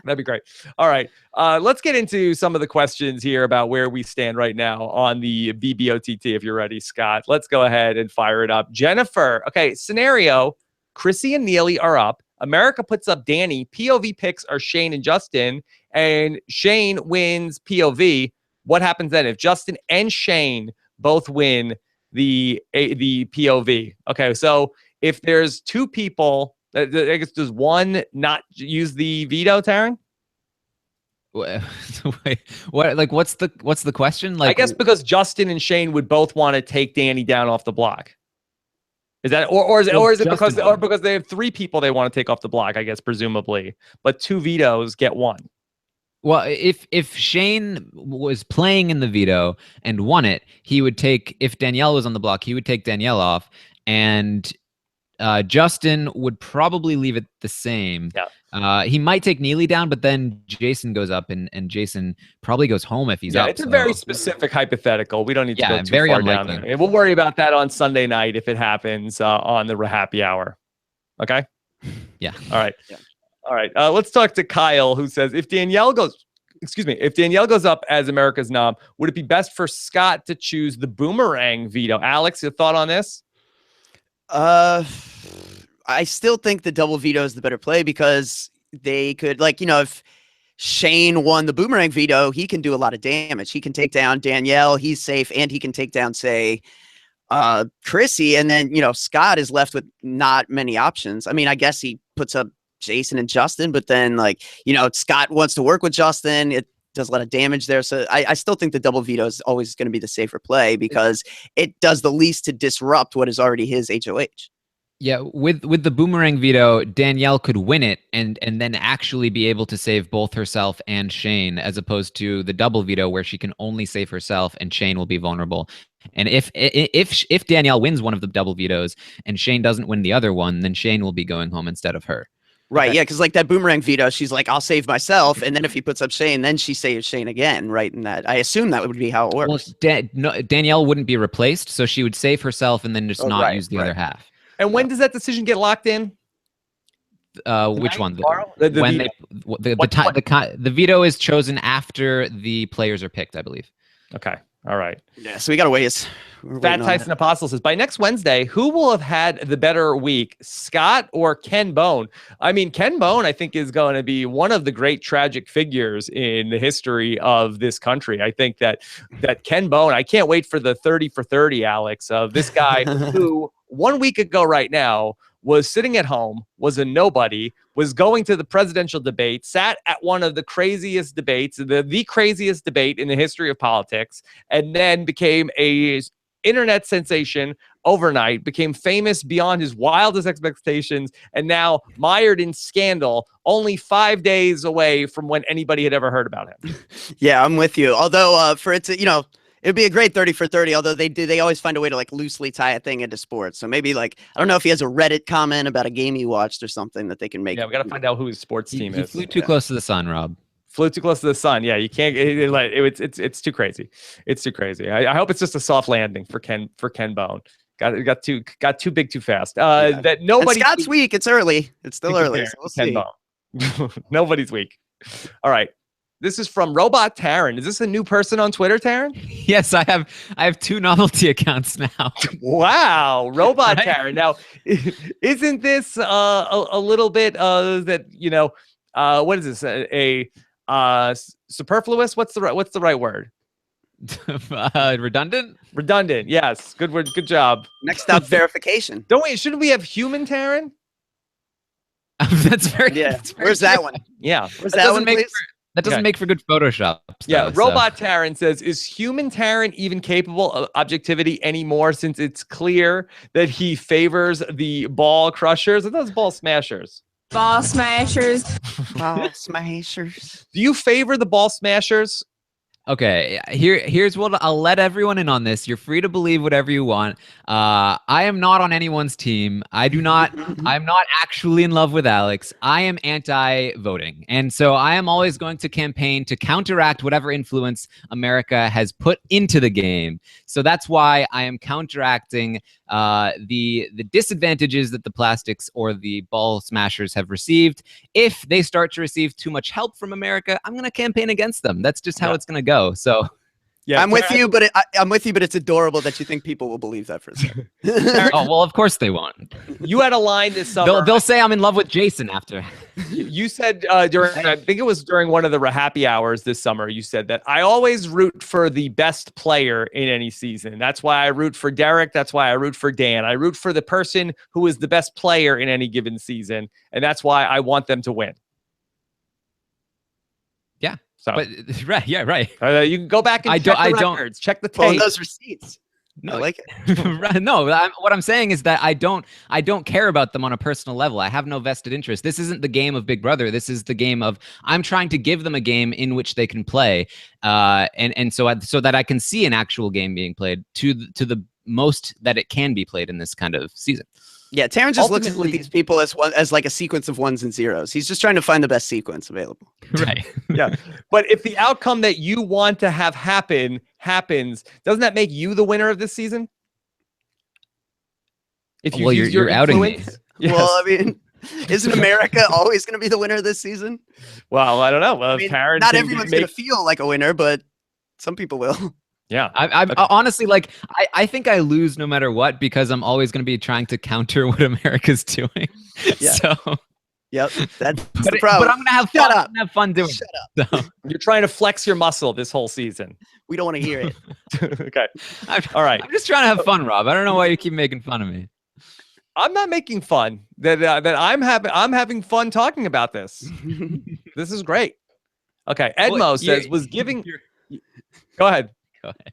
Speaker 1: That'd be great. All right. Let's get into some of the questions here about where we stand right now on the BBOTT. If you're ready, Scott, let's go ahead and fire it up. Jennifer. Okay. Scenario. Chrissy and Neely are up. America puts up Danny. POV picks are Shane and Justin. And Shane wins POV. What happens then if Justin and Shane both win the POV? Okay. So if there's two people, I guess does one not use the veto, Taran?
Speaker 4: Wait, what? Like, what's the question? Like,
Speaker 1: I guess because Justin and Shane would both want to take Danny down off the block. Is that or is it because they have three people they want to take off the block? I guess presumably, but two vetoes get one.
Speaker 4: Well, if Shane was playing in the veto and won it, he would take. If Danielle was on the block, he would take Danielle off, and Justin would probably leave it the same.
Speaker 1: Yeah.
Speaker 4: He might take Neely down, but then Jason goes up, and Jason probably goes home if he's up.
Speaker 1: It's a very specific hypothetical. We don't need to go too
Speaker 4: very
Speaker 1: far
Speaker 4: unlikely.
Speaker 1: down there. We'll worry about that on Sunday night if it happens on the Happy Hour. Okay?
Speaker 4: Yeah.
Speaker 1: All right. Yeah. All right. Let's talk to Kyle, who says, if Danielle goes up as America's nom, would it be best for Scott to choose the boomerang veto? Alex, your thought on this?
Speaker 2: I still think the double veto is the better play because they could, if Shane won the boomerang veto, he can do a lot of damage. He can take down Danielle, he's safe, and he can take down, say, Chrissy, and then, Scott is left with not many options. I mean, I guess he puts up Jason and Justin, but then, Scott wants to work with Justin. It does a lot of damage there. So I still think the double veto is always going to be the safer play because it does the least to disrupt what is already his HOH.
Speaker 4: Yeah, with the boomerang veto, Danielle could win it and then actually be able to save both herself and Shane, as opposed to the double veto where she can only save herself and Shane will be vulnerable. And if Danielle wins one of the double vetoes and Shane doesn't win the other one, then Shane will be going home instead of her.
Speaker 2: Right, yeah, because that boomerang veto, she's like, I'll save myself, and then if he puts up Shane, then she saves Shane again, right? And that I assume that would be how it works.
Speaker 4: Well, Danielle wouldn't be replaced, so she would save herself and then just not use the other half.
Speaker 1: And when does that decision get locked in?
Speaker 4: Which one? The veto is chosen after the players are picked, I believe.
Speaker 1: Okay. All right.
Speaker 2: Yeah. So we got to wait.
Speaker 1: Fat Tyson Apostle says, by next Wednesday, who will have had the better week, Scott or Ken Bone? I mean, Ken Bone, I think, is going to be one of the great tragic figures in the history of this country. I think that Ken Bone, I can't wait for the 30 for 30, Alex, of this guy who 1 week ago right now was sitting at home, was a nobody, was going to the presidential debate, sat at one of the craziest debates, the craziest debate in the history of politics, and then became a internet sensation overnight, became famous beyond his wildest expectations, and now mired in scandal, only 5 days away from when anybody had ever heard about him.
Speaker 2: Yeah, I'm with you. Although for it to, it'd be a great 30 for 30, although they always find a way to loosely tie a thing into sports. So maybe I don't know if he has a Reddit comment about a game he watched or something that they can make.
Speaker 1: Yeah, we got to find out who his sports team is.
Speaker 4: Flew too close to the sun, Rob.
Speaker 1: Flew too close to the sun. Yeah, you can't. It's too crazy. It's too crazy. I hope it's just a soft landing for Ken Bone. Got too big too fast. That nobody.
Speaker 2: And Scott's weak. It's early. It's still early. So we'll see.
Speaker 1: Bone. Nobody's weak. All right. This is from Robot Taran. Is this a new person on Twitter, Taran?
Speaker 4: Yes, I have 2 novelty accounts now.
Speaker 1: Wow, Robot Taran. Now, isn't this a little bit that what is this? Superfluous? What's the right word?
Speaker 4: Redundant?
Speaker 1: Redundant. Yes. Good word. Good job.
Speaker 2: Next stop, verification.
Speaker 1: Shouldn't we have human Taran?
Speaker 4: That's very.
Speaker 2: Yeah.
Speaker 4: That's very
Speaker 2: Where's that one?
Speaker 1: Yeah.
Speaker 2: Where's that one, please?
Speaker 4: That doesn't make for good Photoshop.
Speaker 1: Yeah, Robot Taran says, is human Taran even capable of objectivity anymore since it's clear that he favors the ball crushers and those ball smashers?
Speaker 6: Ball smashers.
Speaker 2: Ball smashers.
Speaker 1: Do you favor the ball smashers?
Speaker 4: Okay, here's what I'll let everyone in on this. You're free to believe whatever you want. I am not on anyone's team. I'm not actually in love with Alex. I am anti-voting. And so I am always going to campaign to counteract whatever influence America has put into the game. So that's why I am counteracting the disadvantages that the plastics or the ball smashers have received. If they start to receive too much help from America, I'm going to campaign against them. That's just how it's going to go. So
Speaker 2: yeah, I'm with you, but I'm with you, but it's adorable that you think people will believe that for a second.
Speaker 4: Oh, well, of course they won't.
Speaker 1: You had a line this summer.
Speaker 4: They'll say I'm in love with Jason after.
Speaker 1: You said during, I think it was during one of the happy hours this summer, you said that I always root for the best player in any season. That's why I root for Derek. That's why I root for Dan. I root for the person who is the best player in any given season. And that's why I want them to win.
Speaker 4: Yeah.
Speaker 1: So,
Speaker 4: but right, yeah, right.
Speaker 1: You can go back and check the records, check the tape.
Speaker 2: Well, those receipts.
Speaker 4: No,
Speaker 2: I like it.
Speaker 4: No, what I'm saying is that I don't care about them on a personal level. I have no vested interest. This isn't the game of Big Brother. This is the game of I'm trying to give them a game in which they can play, and so that I can see an actual game being played to the most that it can be played in this kind of season.
Speaker 2: Yeah, Taran just looks at these people as like a sequence of ones and zeros. He's just trying to find the best sequence available.
Speaker 4: Right.
Speaker 1: Yeah. But if the outcome that you want to have happen happens, doesn't that make you the winner of this season? If you
Speaker 4: you're outing me.
Speaker 1: Yes.
Speaker 2: Well, I mean, isn't America always going to be the winner this season?
Speaker 1: Well, I don't know. Well,
Speaker 2: I mean,
Speaker 1: Taran
Speaker 2: not everyone's going to feel like a winner, but some people will.
Speaker 1: Yeah,
Speaker 4: I honestly, like, I think I lose no matter what because I'm always going to be trying to counter what America's doing.
Speaker 2: Yeah.
Speaker 4: So,
Speaker 2: yep, that's the problem.
Speaker 4: But I'm gonna have fun. I'm gonna have fun doing it. So.
Speaker 1: You're trying to flex your muscle this whole season.
Speaker 2: We don't want to hear it.
Speaker 1: Okay, all right.
Speaker 4: I'm just trying to have fun, Rob. I don't know why you keep making fun of me.
Speaker 1: I'm not making fun. That I'm having fun talking about this. This is great. Okay, Edmo says was giving. Go ahead.
Speaker 4: Go ahead.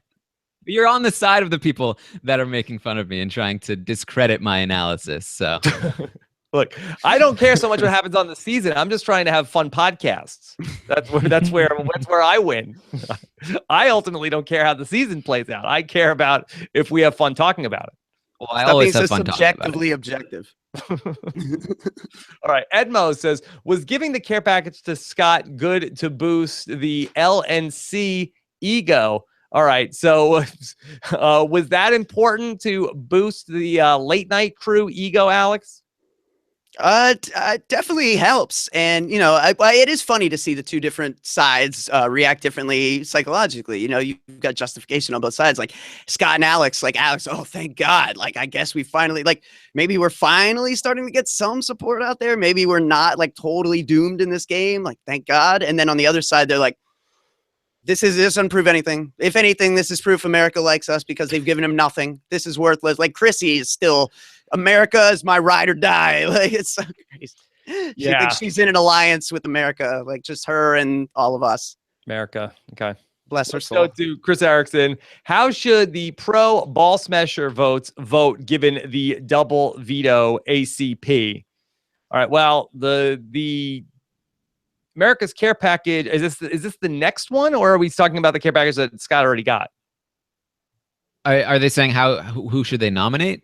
Speaker 4: You're on the side of the people that are making fun of me and trying to discredit my analysis. So,
Speaker 1: look, I don't care so much what happens on the season. I'm just trying to have fun podcasts. That's where I win. I ultimately don't care how the season plays out. I care about if we have fun talking about it.
Speaker 4: Well, I always have fun
Speaker 2: subjectively objective.
Speaker 1: All right. Edmo says, was giving the care package to Scott good to boost the LNC ego? All right. So was that important to boost the late night crew ego, Alex?
Speaker 2: Definitely helps. And, you know, it is funny to see the two different sides react differently psychologically. You know, you've got justification on both sides. Like Scott and Alex, oh, thank God. Like, I guess we finally, maybe we're finally starting to get some support out there. Maybe we're not totally doomed in this game. Like, thank God. And then on the other side, they're like, this doesn't prove anything. If anything, this is proof America likes us because they've given him nothing. This is worthless. Like Chrissy is still, America is my ride or die. Like, it's so crazy. She thinks she's in an alliance with America, like just her and all of us.
Speaker 1: America. Okay.
Speaker 2: Bless her soul.
Speaker 1: Go to Chris Erickson. How should the pro ball smasher vote given the double veto ACP? All right. Well, the America's care package, is this the next one, or are we talking about the care package that Scott already got?
Speaker 4: Are they saying who should they nominate?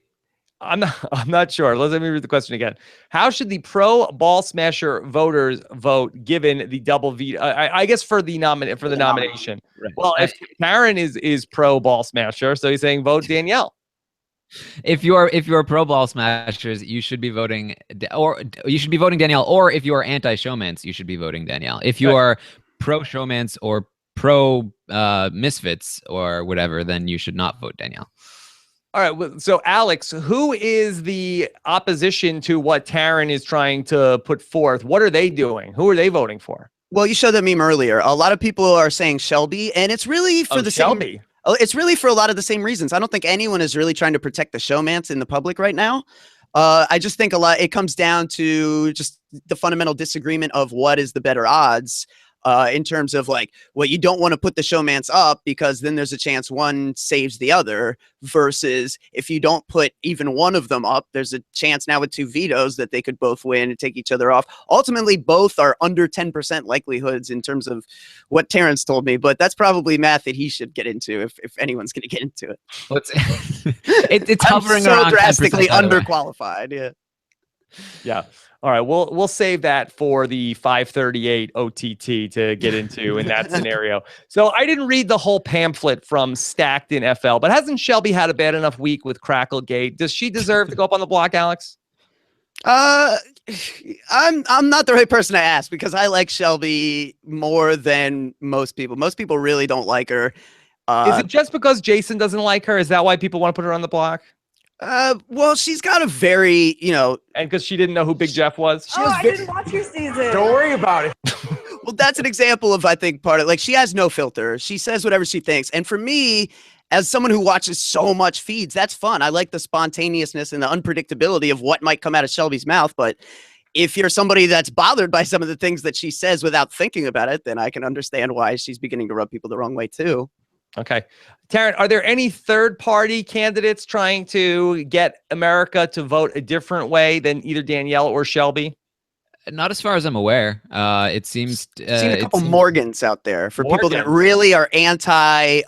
Speaker 1: I'm not sure. Let me read the question again. How should the pro ball smasher voters vote given the double veto? I guess for the nomination. Right. Well, if Taran is pro ball smasher, so he's saying vote Danielle.
Speaker 4: If you're pro ball smashers, you should be voting, or you should be voting Danielle. Or if you are anti showmance, you should be voting Danielle. If you are pro showmance or pro misfits or whatever, then you should not vote Danielle.
Speaker 1: All right. So Alex, who is the opposition to what Taran is trying to put forth? What are they doing? Who are they voting for?
Speaker 2: Well, you showed that meme earlier. A lot of people are saying Shelby, and it's really for
Speaker 1: Shelby.
Speaker 2: It's really for a lot of the same reasons. I don't think anyone is really trying to protect the showmance in the public right now. I just think it comes down to just the fundamental disagreement of what is the better odds. in terms of like, well, you don't want to put the showmance up because then there's a chance one saves the other, versus if you don't put even one of them up, there's a chance now with 2 vetoes that they could both win and take each other off. Ultimately, both are under 10% likelihoods in terms of what Terrence told me, but that's probably math that he should get into if anyone's going to get into it.
Speaker 4: Well, it's hovering
Speaker 2: so
Speaker 4: around
Speaker 2: drastically
Speaker 4: 10%, by the way.
Speaker 2: underqualified. Yeah.
Speaker 1: Yeah. All right. We'll save that for the 538 OTT to get into in that scenario. So I didn't read the whole pamphlet from Stacked in FL, but hasn't Shelby had a bad enough week with Crackle-gate? Does she deserve to go up on the block, Alex?
Speaker 2: I'm not the right person to ask because I like Shelby more than most people. Most people really don't like her.
Speaker 1: Is it just because Jason doesn't like her? Is that why people want to put her on the block?
Speaker 2: Well, she's got a very,
Speaker 1: and because she didn't know who Big Jeff was.
Speaker 6: I didn't watch your season.
Speaker 3: Don't worry about it.
Speaker 2: Well, that's an example of, I think, part of, like, she has no filter. She says whatever she thinks. And for me, as someone who watches so much feeds, that's fun. I like the spontaneousness and the unpredictability of what might come out of Shelby's mouth. But if you're somebody that's bothered by some of the things that she says without thinking about it, then I can understand why she's beginning to rub people the wrong way too.
Speaker 1: Okay. Taran, are there any third-party candidates trying to get America to vote a different way than either Danielle or Shelby?
Speaker 4: Not as far as I'm aware. It seems...
Speaker 2: I've seen a couple Morgans out there for people that really are anti,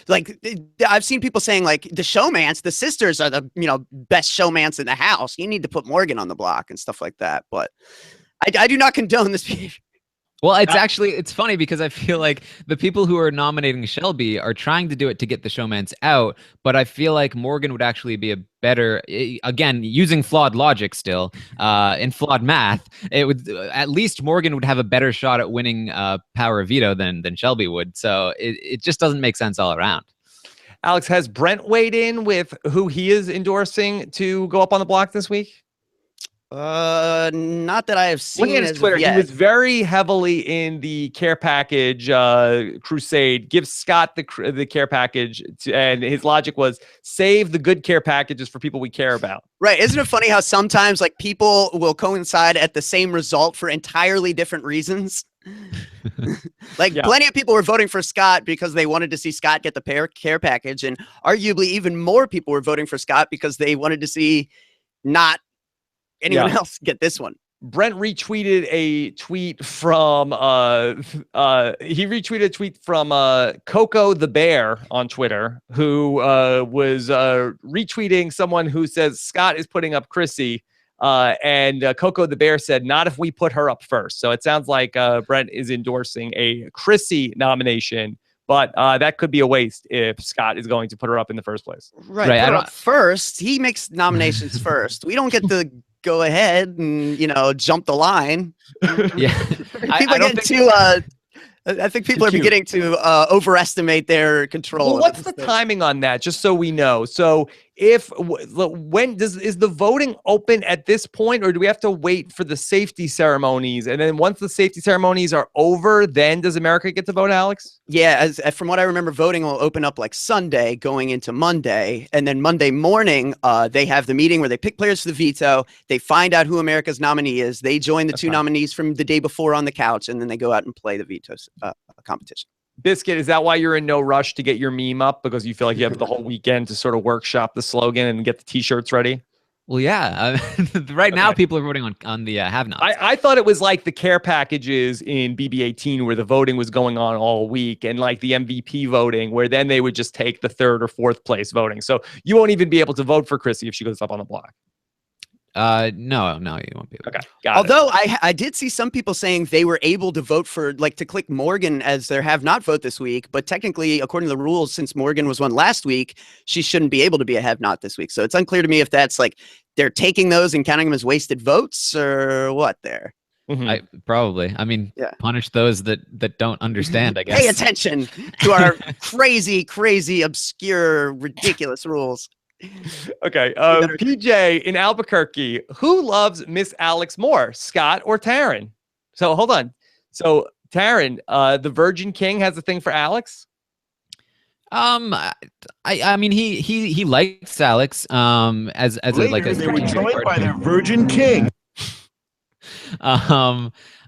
Speaker 2: like I've seen people saying like the showmance, the sisters are the, best showmance in the house. You need to put Morgan on the block and stuff like that. But I do not condone this behavior.
Speaker 4: Well, it's funny because I feel like the people who are nominating Shelby are trying to do it to get the showmance out, but I feel like Morgan would actually be a better, again, using flawed logic still, and flawed math, it would, at least Morgan would have a better shot at winning power of veto than Shelby would. So it just doesn't make sense all around.
Speaker 1: Alex, has Brent weighed in with who he is endorsing to go up on the block this week?
Speaker 2: Not that I have seen.
Speaker 1: Looking at his Twitter, he was very heavily in the care package crusade. Give Scott the care package, and his logic was save the good care packages for people we care about.
Speaker 2: Right? Isn't it funny how sometimes like people will coincide at the same result for entirely different reasons? Like plenty of people were voting for Scott because they wanted to see Scott get the care package, and arguably even more people were voting for Scott because they wanted to see not anyone else get this one.
Speaker 1: Brent retweeted a tweet from Coco the Bear on Twitter, who was retweeting someone who says Scott is putting up Chrissy, and Coco the Bear said, not if we put her up first. So it sounds like Brent is endorsing a Chrissy nomination, but that could be a waste if Scott is going to put her up in the first place.
Speaker 2: Right. Put her up first. He makes nominations first. We don't get to go ahead and jump the line.
Speaker 4: Yeah,
Speaker 2: I think people are beginning to overestimate their control.
Speaker 1: Well, what's the timing on that? Just so we know. So is the voting open at this point, or do we have to wait for the safety ceremonies? And then once the safety ceremonies are over, then does America get to vote, Alex?
Speaker 2: Yeah, from what I remember, voting will open up like Sunday going into Monday. And then Monday morning, they have the meeting where they pick players for the veto. They find out who America's nominee is. They join the two nominees from the day before on the couch, and then they go out and play the veto competition.
Speaker 1: Biscuit, is that why you're in no rush to get your meme up? Because you feel like you have the whole weekend to sort of workshop the slogan and get the t-shirts ready?
Speaker 4: Well, yeah. Right now, people are voting on the have-nots.
Speaker 1: I thought it was like the care packages in BB18 where the voting was going on all week, and like the MVP voting where then they would just take the third or fourth place voting. So you won't even be able to vote for Chrissy if she goes up on the block.
Speaker 4: No, you won't be able to.
Speaker 1: Okay, got
Speaker 2: Although I did see some people saying they were able to vote for, like, to click Morgan as their have-not vote this week, but technically, according to the rules, since Morgan was one last week, she shouldn't be able to be a have-not this week. So it's unclear to me if that's like they're taking those and counting them as wasted votes or what there.
Speaker 1: Mm-hmm.
Speaker 4: Probably. I mean, punish those that don't understand, I guess.
Speaker 2: Pay attention to our crazy, obscure, ridiculous rules.
Speaker 1: Okay. PJ in Albuquerque, who loves Miss Alex more, Scott or Taran? So hold on. So Taran, the Virgin King has a thing for Alex?
Speaker 4: I mean he likes Alex
Speaker 5: Later, they were joined by their Virgin King.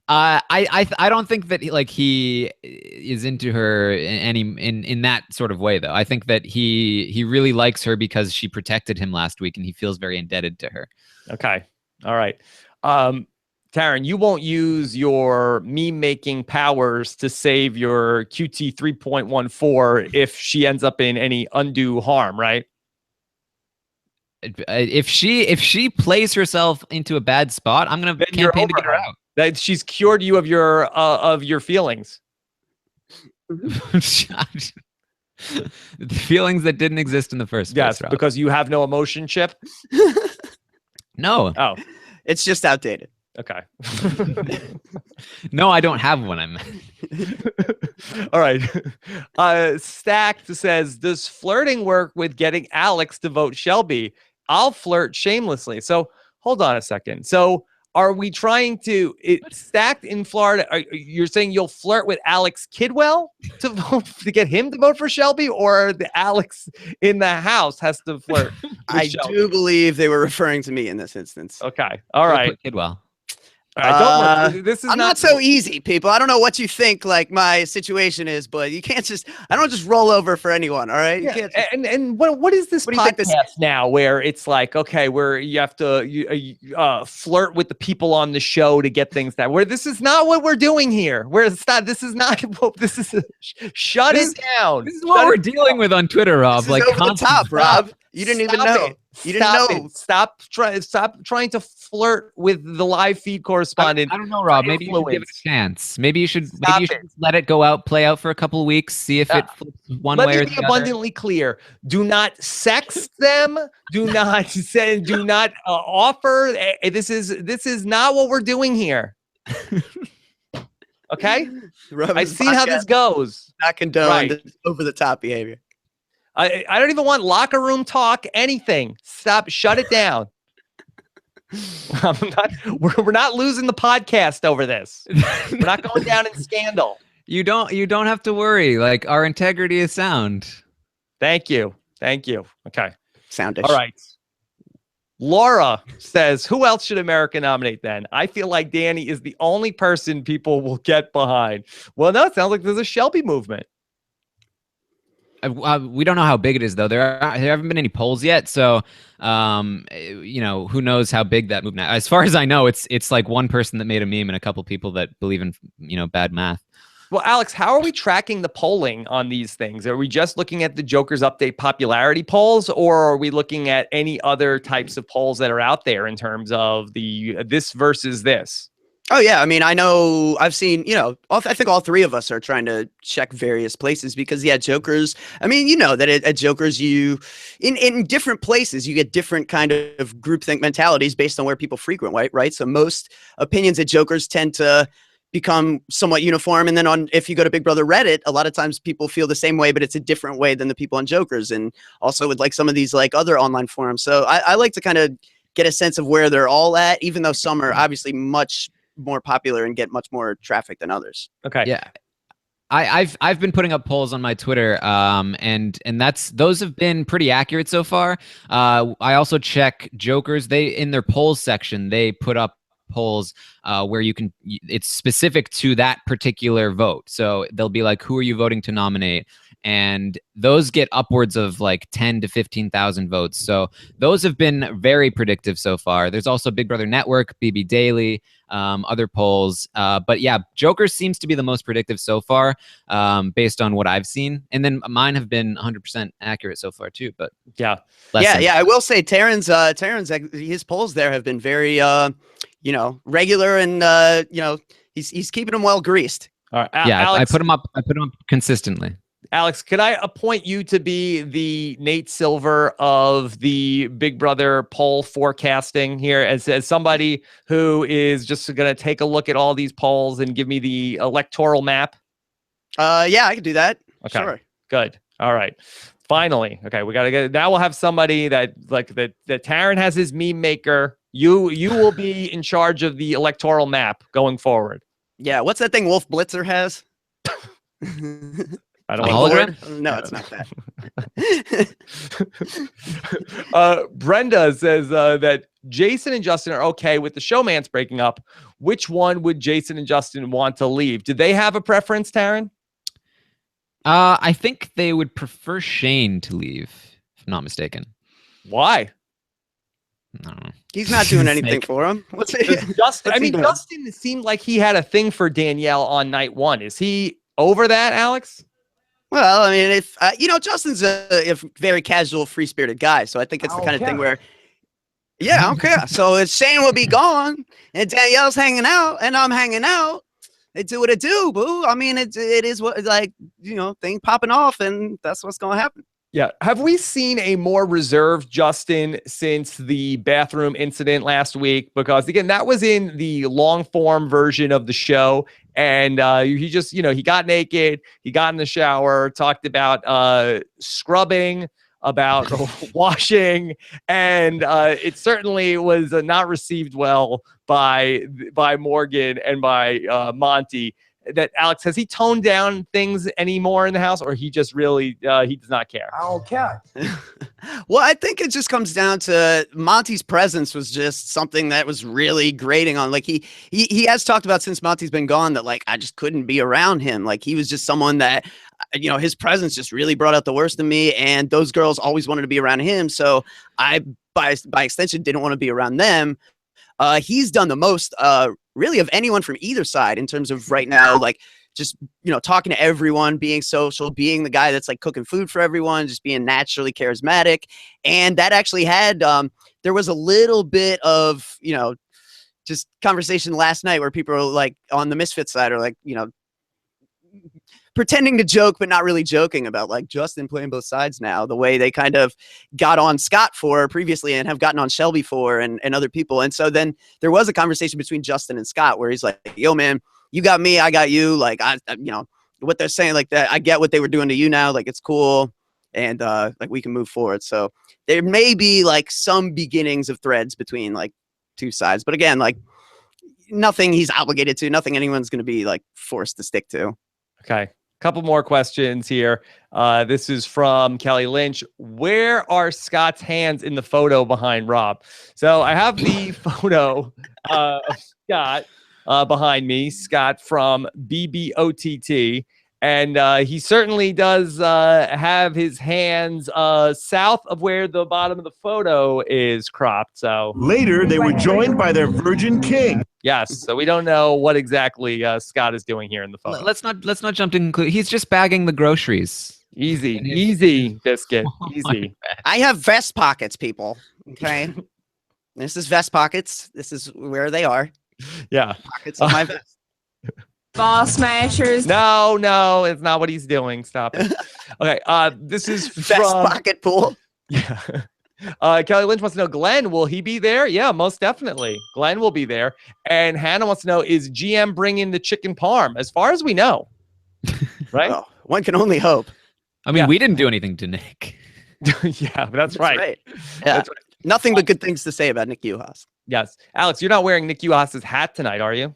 Speaker 4: I don't think that he is into her in that sort of way, though. I think that he really likes her because she protected him last week, and he feels very indebted to her.
Speaker 1: Okay. All right. Taran, you won't use your meme-making powers to save your QT 3.14 if she ends up in any undue harm, right?
Speaker 4: If she plays herself into a bad spot, I'm gonna campaign to get her out.
Speaker 1: That she's cured you of your feelings.
Speaker 4: The feelings that didn't exist in the first place.
Speaker 1: Yes,
Speaker 4: Rob.
Speaker 1: because you have no emotion chip.
Speaker 4: No.
Speaker 1: Oh,
Speaker 2: It's just outdated.
Speaker 1: okay.
Speaker 4: No, I don't have one.
Speaker 1: All right. Stacked says, does flirting work with getting Alex to vote Shelby? I'll flirt shamelessly. So hold on a second. So are we trying to Stacked in Florida? You're saying you'll flirt with Alex Kidwell to vote to get him to vote for Shelby, or the Alex in the house has to flirt?
Speaker 2: I
Speaker 1: Shelby?
Speaker 2: do believe they were referring to me in this instance.
Speaker 1: Okay. All right.
Speaker 4: Kidwell.
Speaker 1: All right. Don't look. This is
Speaker 2: I'm not so easy, people. I don't know what you think like my situation is, but you can't just. I don't just roll over for anyone. All right. You
Speaker 1: Yeah,
Speaker 2: can't just,
Speaker 1: and what is this
Speaker 2: What do you think
Speaker 1: podcast
Speaker 2: this-
Speaker 1: now where it's like, okay, where you have to flirt with the people on the show to get things that where this is not what we're doing here. Where it's not, this is not what this is. Shut it down.
Speaker 4: This is what we're dealing with on Twitter, Rob.
Speaker 2: this is
Speaker 4: Like
Speaker 2: over the
Speaker 4: constant-
Speaker 2: top, Rob. You didn't even
Speaker 1: Stop
Speaker 2: know.
Speaker 1: it.
Speaker 2: You didn't
Speaker 1: Stop
Speaker 2: know.
Speaker 1: it. Stop trying to flirt with the live feed correspondent.
Speaker 4: I don't know, Rob. Maybe you should give it a chance. Maybe you should
Speaker 1: Stop
Speaker 4: just let it go out, play out for a couple of weeks, see if it flips one
Speaker 1: Let
Speaker 4: way
Speaker 1: me
Speaker 4: or
Speaker 1: be
Speaker 4: the other.
Speaker 1: abundantly clear. Do not sext them. Do not send. Do not offer. This is not what we're doing here. Okay, I've seen how this goes.
Speaker 2: Not condone
Speaker 1: Right.
Speaker 2: over the top behavior.
Speaker 1: I don't even want locker room talk. Anything. Stop. Shut it down. We're not losing the podcast over this. We're not going down in scandal.
Speaker 4: You don't have to worry. Like, our integrity is sound.
Speaker 1: Thank you. Okay.
Speaker 2: Soundish.
Speaker 1: All right. Laura says, who else should America nominate then? I feel like Danny is the only person people will get behind. Well, no, it sounds like there's a Shelby movement.
Speaker 4: We don't know how big it is, though. There haven't been any polls yet, so who knows how big that movement. As far as I know, it's like one person that made a meme and a couple people that believe in bad math.
Speaker 1: Well, Alex, how are we tracking the polling on these things? Are we just looking at the Joker's Update popularity polls, or are we looking at any other types of polls that are out there in terms of the this versus this?
Speaker 2: Oh, yeah. I mean, I know I've seen, I think all three of us are trying to check various places because, yeah, Jokers, I mean, you know that at Jokers, in different places, you get different kind of groupthink mentalities based on where people frequent, right? So most opinions at Jokers tend to become somewhat uniform. And then if you go to Big Brother Reddit, a lot of times people feel the same way, but it's a different way than the people on Jokers. And also with like some of these like other online forums. So I like to kind of get a sense of where they're all at, even though some are obviously much more popular and get much more traffic than others.
Speaker 1: Okay.
Speaker 4: Yeah. I've been putting up polls on my Twitter, and those have been pretty accurate so far. I also check Jokers. They in their polls section they put up polls where it's specific to that particular vote. So they'll be like, who are you voting to nominate? And those get upwards of like 10 to 15,000 votes. So those have been very predictive so far. There's also Big Brother Network, BB Daily, other polls. But yeah, Joker seems to be the most predictive so far, based on what I've seen. And then mine have been 100% accurate so far too. But
Speaker 1: yeah.
Speaker 2: Yeah. I will say Taran's his polls there have been very, regular and, he's keeping them well greased.
Speaker 1: All right.
Speaker 4: Yeah,
Speaker 1: Alex,
Speaker 4: I put them up consistently.
Speaker 1: Alex, could I appoint you to be the Nate Silver of the Big Brother poll forecasting here as somebody who is just going to take a look at all these polls and give me the electoral map?
Speaker 2: Yeah, I could do that.
Speaker 1: Okay.
Speaker 2: Sure.
Speaker 1: Good. All right. Finally. Okay. We got to get now. We'll have somebody that Taran has his meme maker. You will be in charge of the electoral map going forward.
Speaker 2: Yeah. What's that thing Wolf Blitzer has?
Speaker 1: I
Speaker 4: A
Speaker 1: don't
Speaker 4: hologram?
Speaker 2: Board? No, it's not that.
Speaker 1: Brenda says that Jason and Justin are okay with the showmance breaking up. Which one would Jason and Justin want to leave? Do they have a preference, Taran?
Speaker 4: I think they would prefer Shane to leave, if I'm not mistaken.
Speaker 1: Why?
Speaker 4: I don't know.
Speaker 2: He's not doing anything
Speaker 4: Snake.
Speaker 2: for him. What's
Speaker 1: Justin,
Speaker 2: What's
Speaker 1: I
Speaker 2: he
Speaker 1: mean,
Speaker 2: doing?
Speaker 1: Justin seemed like he had a thing for Danielle on night one. Is he over that, Alex?
Speaker 2: Well, I mean, if Justin's a very casual, free-spirited guy, so I think it's the kind of thing where, yeah, I don't care. So if Shane will be gone and Danielle's hanging out and I'm hanging out, they do what it do, boo. I mean, it is what thing popping off, and that's what's gonna happen.
Speaker 1: Yeah. Have we seen a more reserved Justin since the bathroom incident last week? Because again, that was in the long form version of the show. And he just, he got naked, he got in the shower, talked about scrubbing, about washing, and it certainly was not received well by Morgan and by Monty. That Alex, has he toned down things anymore in the house, or he just really he does not care?
Speaker 7: I don't care.
Speaker 2: Well, I think it just comes down to Monty's presence was just something that was really grating on. Like he has talked about since Monty's been gone that like I just couldn't be around him. Like he was just someone that his presence just really brought out the worst in me, and those girls always wanted to be around him. So I by extension didn't want to be around them. He's done the most really of anyone from either side in terms of right now, like just, talking to everyone, being social, being the guy that's like cooking food for everyone, just being naturally charismatic. And that actually had, there was a little bit of, just conversation last night where people are like on the misfit side are like, pretending to joke, but not really joking about like Justin playing both sides now, the way they kind of got on Scott for previously and have gotten on Shelby for and other people. And so then there was a conversation between Justin and Scott where he's like, yo, man, you got me, I got you. Like, what they're saying like that, I get what they were doing to you now. Like, it's cool. And like we can move forward. So there may be like some beginnings of threads between like two sides. But again, like nothing he's obligated to, nothing anyone's going to be like forced to stick to.
Speaker 1: Okay. Couple more questions here. This is from Kelly Lynch. Where are Scott's hands in the photo behind Rob? So I have the photo of Scott behind me, Scott from BBOTT. And he certainly does have his hands south of where the bottom of the photo is cropped. So
Speaker 5: Later, they were joined by their virgin king.
Speaker 1: yes, so we don't know what exactly Scott is doing here in the photo.
Speaker 4: Let's not jump to conclude. He's just bagging the groceries.
Speaker 1: Easy, biscuit, easy.
Speaker 2: I have vest pockets, people. Okay. This is vest pockets. This is where they are.
Speaker 1: Yeah.
Speaker 2: Pockets of my vest.
Speaker 6: Ball smashers.
Speaker 1: No, it's not what he's doing. Stop it. Okay. This is
Speaker 2: Vest
Speaker 1: from
Speaker 2: pocket pool.
Speaker 1: yeah. Kelly Lynch wants to know, Glenn, will he be there? Yeah, most definitely. Glenn will be there. And Hannah wants to know, is GM bringing the chicken parm? As far as we know, right?
Speaker 2: Oh, one can only hope.
Speaker 4: I mean, we didn't do anything to Nick.
Speaker 1: Yeah, that's right.
Speaker 2: Yeah.
Speaker 1: That's right.
Speaker 2: Nothing but good things to say about Nick Uhas.
Speaker 1: Yes. Alex, you're not wearing Nick Uhas's hat tonight, are you?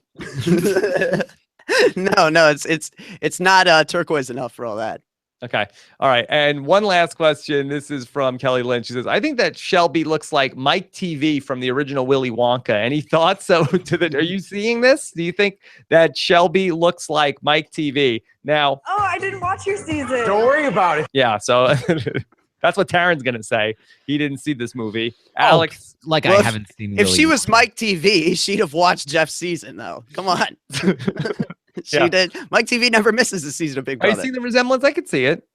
Speaker 2: No, it's not turquoise enough for all that.
Speaker 1: Okay. All right. And one last question. This is from Kelly Lynch. She says, I think that Shelby looks like Mike TV from the original Willy Wonka. Any thoughts? So are you seeing this? Do you think that Shelby looks like Mike TV? Now,
Speaker 6: Oh, I didn't watch your season.
Speaker 7: Don't worry about it.
Speaker 1: yeah, so that's what Taran's going to say. He didn't see this movie. Alex,
Speaker 4: Like
Speaker 2: Well,
Speaker 4: I haven't seen.
Speaker 2: If she
Speaker 4: Willy
Speaker 2: was Mike TV, she'd have watched Jeff's season, though. Come on. She
Speaker 1: Yeah.
Speaker 2: did. Mike TV never misses a season of Big
Speaker 1: are you
Speaker 2: Brother.
Speaker 1: seeing the resemblance? I could see it.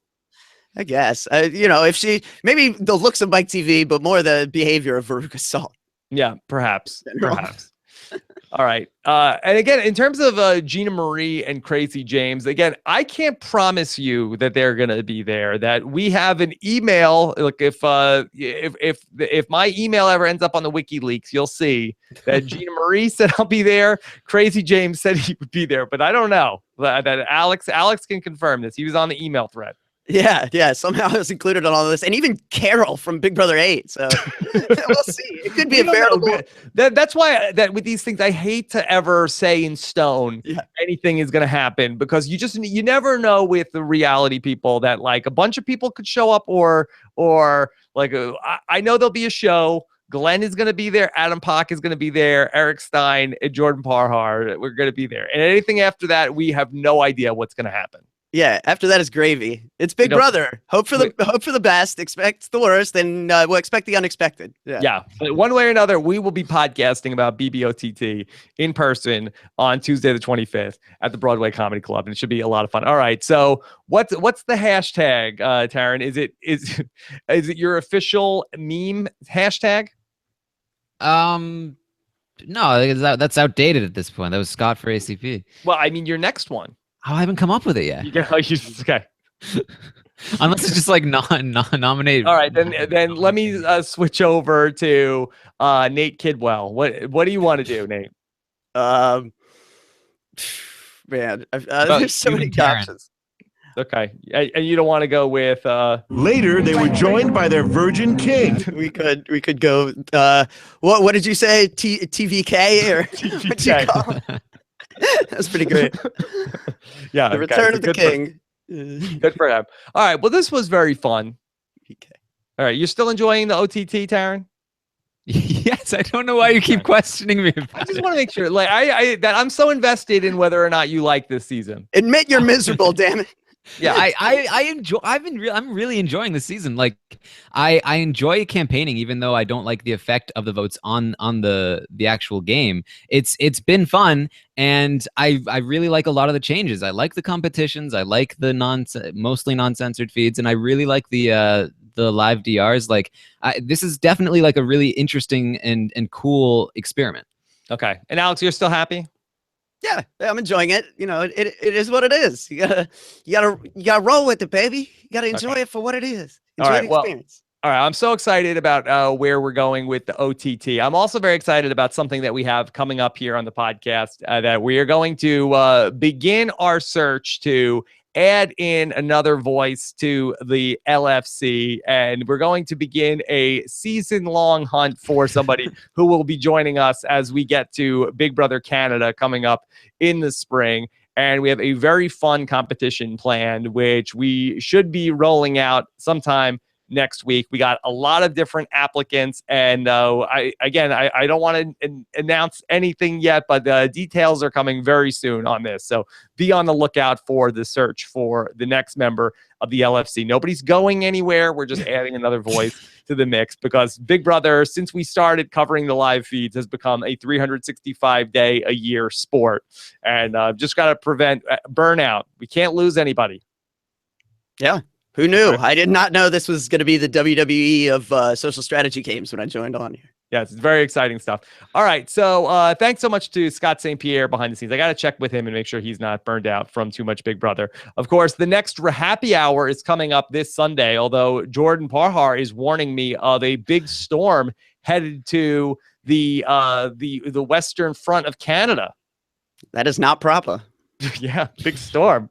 Speaker 2: I guess. If she maybe the looks of Mike TV, but more the behavior of Veruca Salt.
Speaker 1: Yeah, perhaps.
Speaker 2: General.
Speaker 1: Perhaps. All right. And again, in terms of Gina Marie and Crazy James, again, I can't promise you that they're going to be there. That we have an email. Look, if my email ever ends up on the WikiLeaks, you'll see that Gina Marie said I'll be there. Crazy James said he would be there, but I don't know. That Alex can confirm this. He was on the email thread.
Speaker 2: Yeah. Somehow I was included on all of this, and even Carol from Big Brother 8. So we'll see. It could be a veritable.
Speaker 1: That's why that with these things, I hate to ever say in stone anything is going to happen, because you never know with the reality people that like a bunch of people could show up or like I know there'll be a show. Glenn is going to be there. Adam Pock is going to be there. Eric Stein and Jordan Parhar. We're going to be there. And anything after that, we have no idea what's going to happen.
Speaker 2: Yeah, after that is gravy. It's Big Brother. Hope for the best, expect the worst, and we'll expect the unexpected.
Speaker 1: Yeah. But one way or another, we will be podcasting about BBOTT in person on Tuesday the 25th at the Broadway Comedy Club, and it should be a lot of fun. All right. So what's the hashtag, Taran? Is it your official meme hashtag?
Speaker 4: No, that's outdated at this point. That was Scott for ACP.
Speaker 1: Well, I mean, your next one.
Speaker 4: Oh, I haven't come up with it yet.
Speaker 1: Okay.
Speaker 4: Unless it's just like nominated.
Speaker 1: All right, then let me switch over to Nate Kidwell. What do you want to do, Nate?
Speaker 2: Man, there's so many options.
Speaker 1: Okay, and you don't want to go with.
Speaker 5: Later, they were joined by their virgin king.
Speaker 2: We could go. What did you say? TVK or what you call it? That's pretty great.
Speaker 1: Yeah,
Speaker 2: the return of the king.
Speaker 1: Good for him. All right. Well, this was very fun.
Speaker 2: Okay.
Speaker 1: All right. You're still enjoying the OTT, Taran?
Speaker 4: Yes. I don't know why you keep questioning me about
Speaker 1: I just want to make sure, like, that I'm so invested in whether or not you like this season.
Speaker 2: Admit you're miserable, damn it.
Speaker 4: Yeah, I'm really enjoying the season. Like, I enjoy campaigning, even though I don't like the effect of the votes on the actual game. It's been fun, and I really like a lot of the changes. I like the competitions. I like the mostly non-censored feeds, and I really like the live DRs. Like, this is definitely like a really interesting and cool experiment.
Speaker 1: Okay, and Alex, you're still happy?
Speaker 2: Yeah, I'm enjoying it. You know, it is what it is. You gotta roll with it, baby. You gotta enjoy it for what it is. Enjoy the experience.
Speaker 1: All right, I'm so excited about where we're going with the OTT. I'm also very excited about something that we have coming up here on the podcast, that we are going to begin our search to add in another voice to the LFC, and we're going to begin a season-long hunt for somebody who will be joining us as we get to Big Brother Canada coming up in the spring. And we have a very fun competition planned, which we should be rolling out sometime next week. We got a lot of different applicants, and I don't want to announce anything yet, but the details are coming very soon on this. So be on the lookout for the search for the next member of the LFC. Nobody's going anywhere. We're just adding another voice to the mix, because Big Brother, since we started covering the live feeds, has become a 365-day-a-year sport, and just got to prevent burnout. We can't lose anybody.
Speaker 2: Yeah. Who knew? I did not know this was going to be the WWE of social strategy games when I joined on here.
Speaker 1: Yeah, it's very exciting stuff. All right, so thanks so much to Scott St. Pierre behind the scenes. I got to check with him and make sure he's not burned out from too much Big Brother. Of course, the next Happy Hour is coming up this Sunday, although Jordan Parhar is warning me of a big storm headed to the western front of Canada.
Speaker 2: That is not proper.
Speaker 1: Yeah, big storm.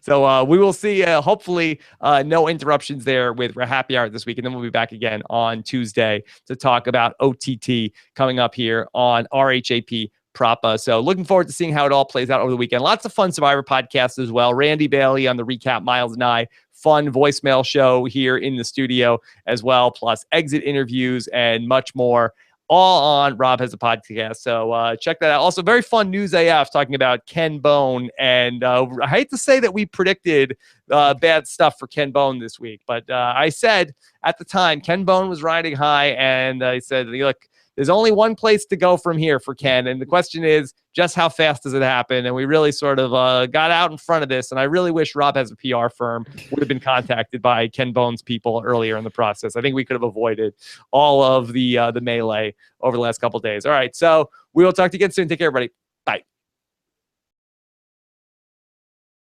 Speaker 1: So we will see, hopefully no interruptions there with Happy Hour this week. And then we'll be back again on Tuesday to talk about OTT coming up here on RHAP Propa. So looking forward to seeing how it all plays out over the weekend. Lots of fun Survivor podcasts as well. Randy Bailey on the recap, Miles and I. Fun voicemail show here in the studio as well, plus exit interviews and much more. All on Rob Has a Podcast. So check that out. Also, very fun News AF talking about Ken Bone. And I hate to say that we predicted bad stuff for Ken Bone this week, but I said at the time Ken Bone was riding high, and I said, look, there's only one place to go from here for Ken. And the question is, just how fast does it happen? And we really sort of got out in front of this. And I really wish Rob Has a PR firm would have been contacted by Ken Bone's people earlier in the process. I think we could have avoided all of the melee over the last couple of days. All right. So we will talk to you again soon. Take care, everybody.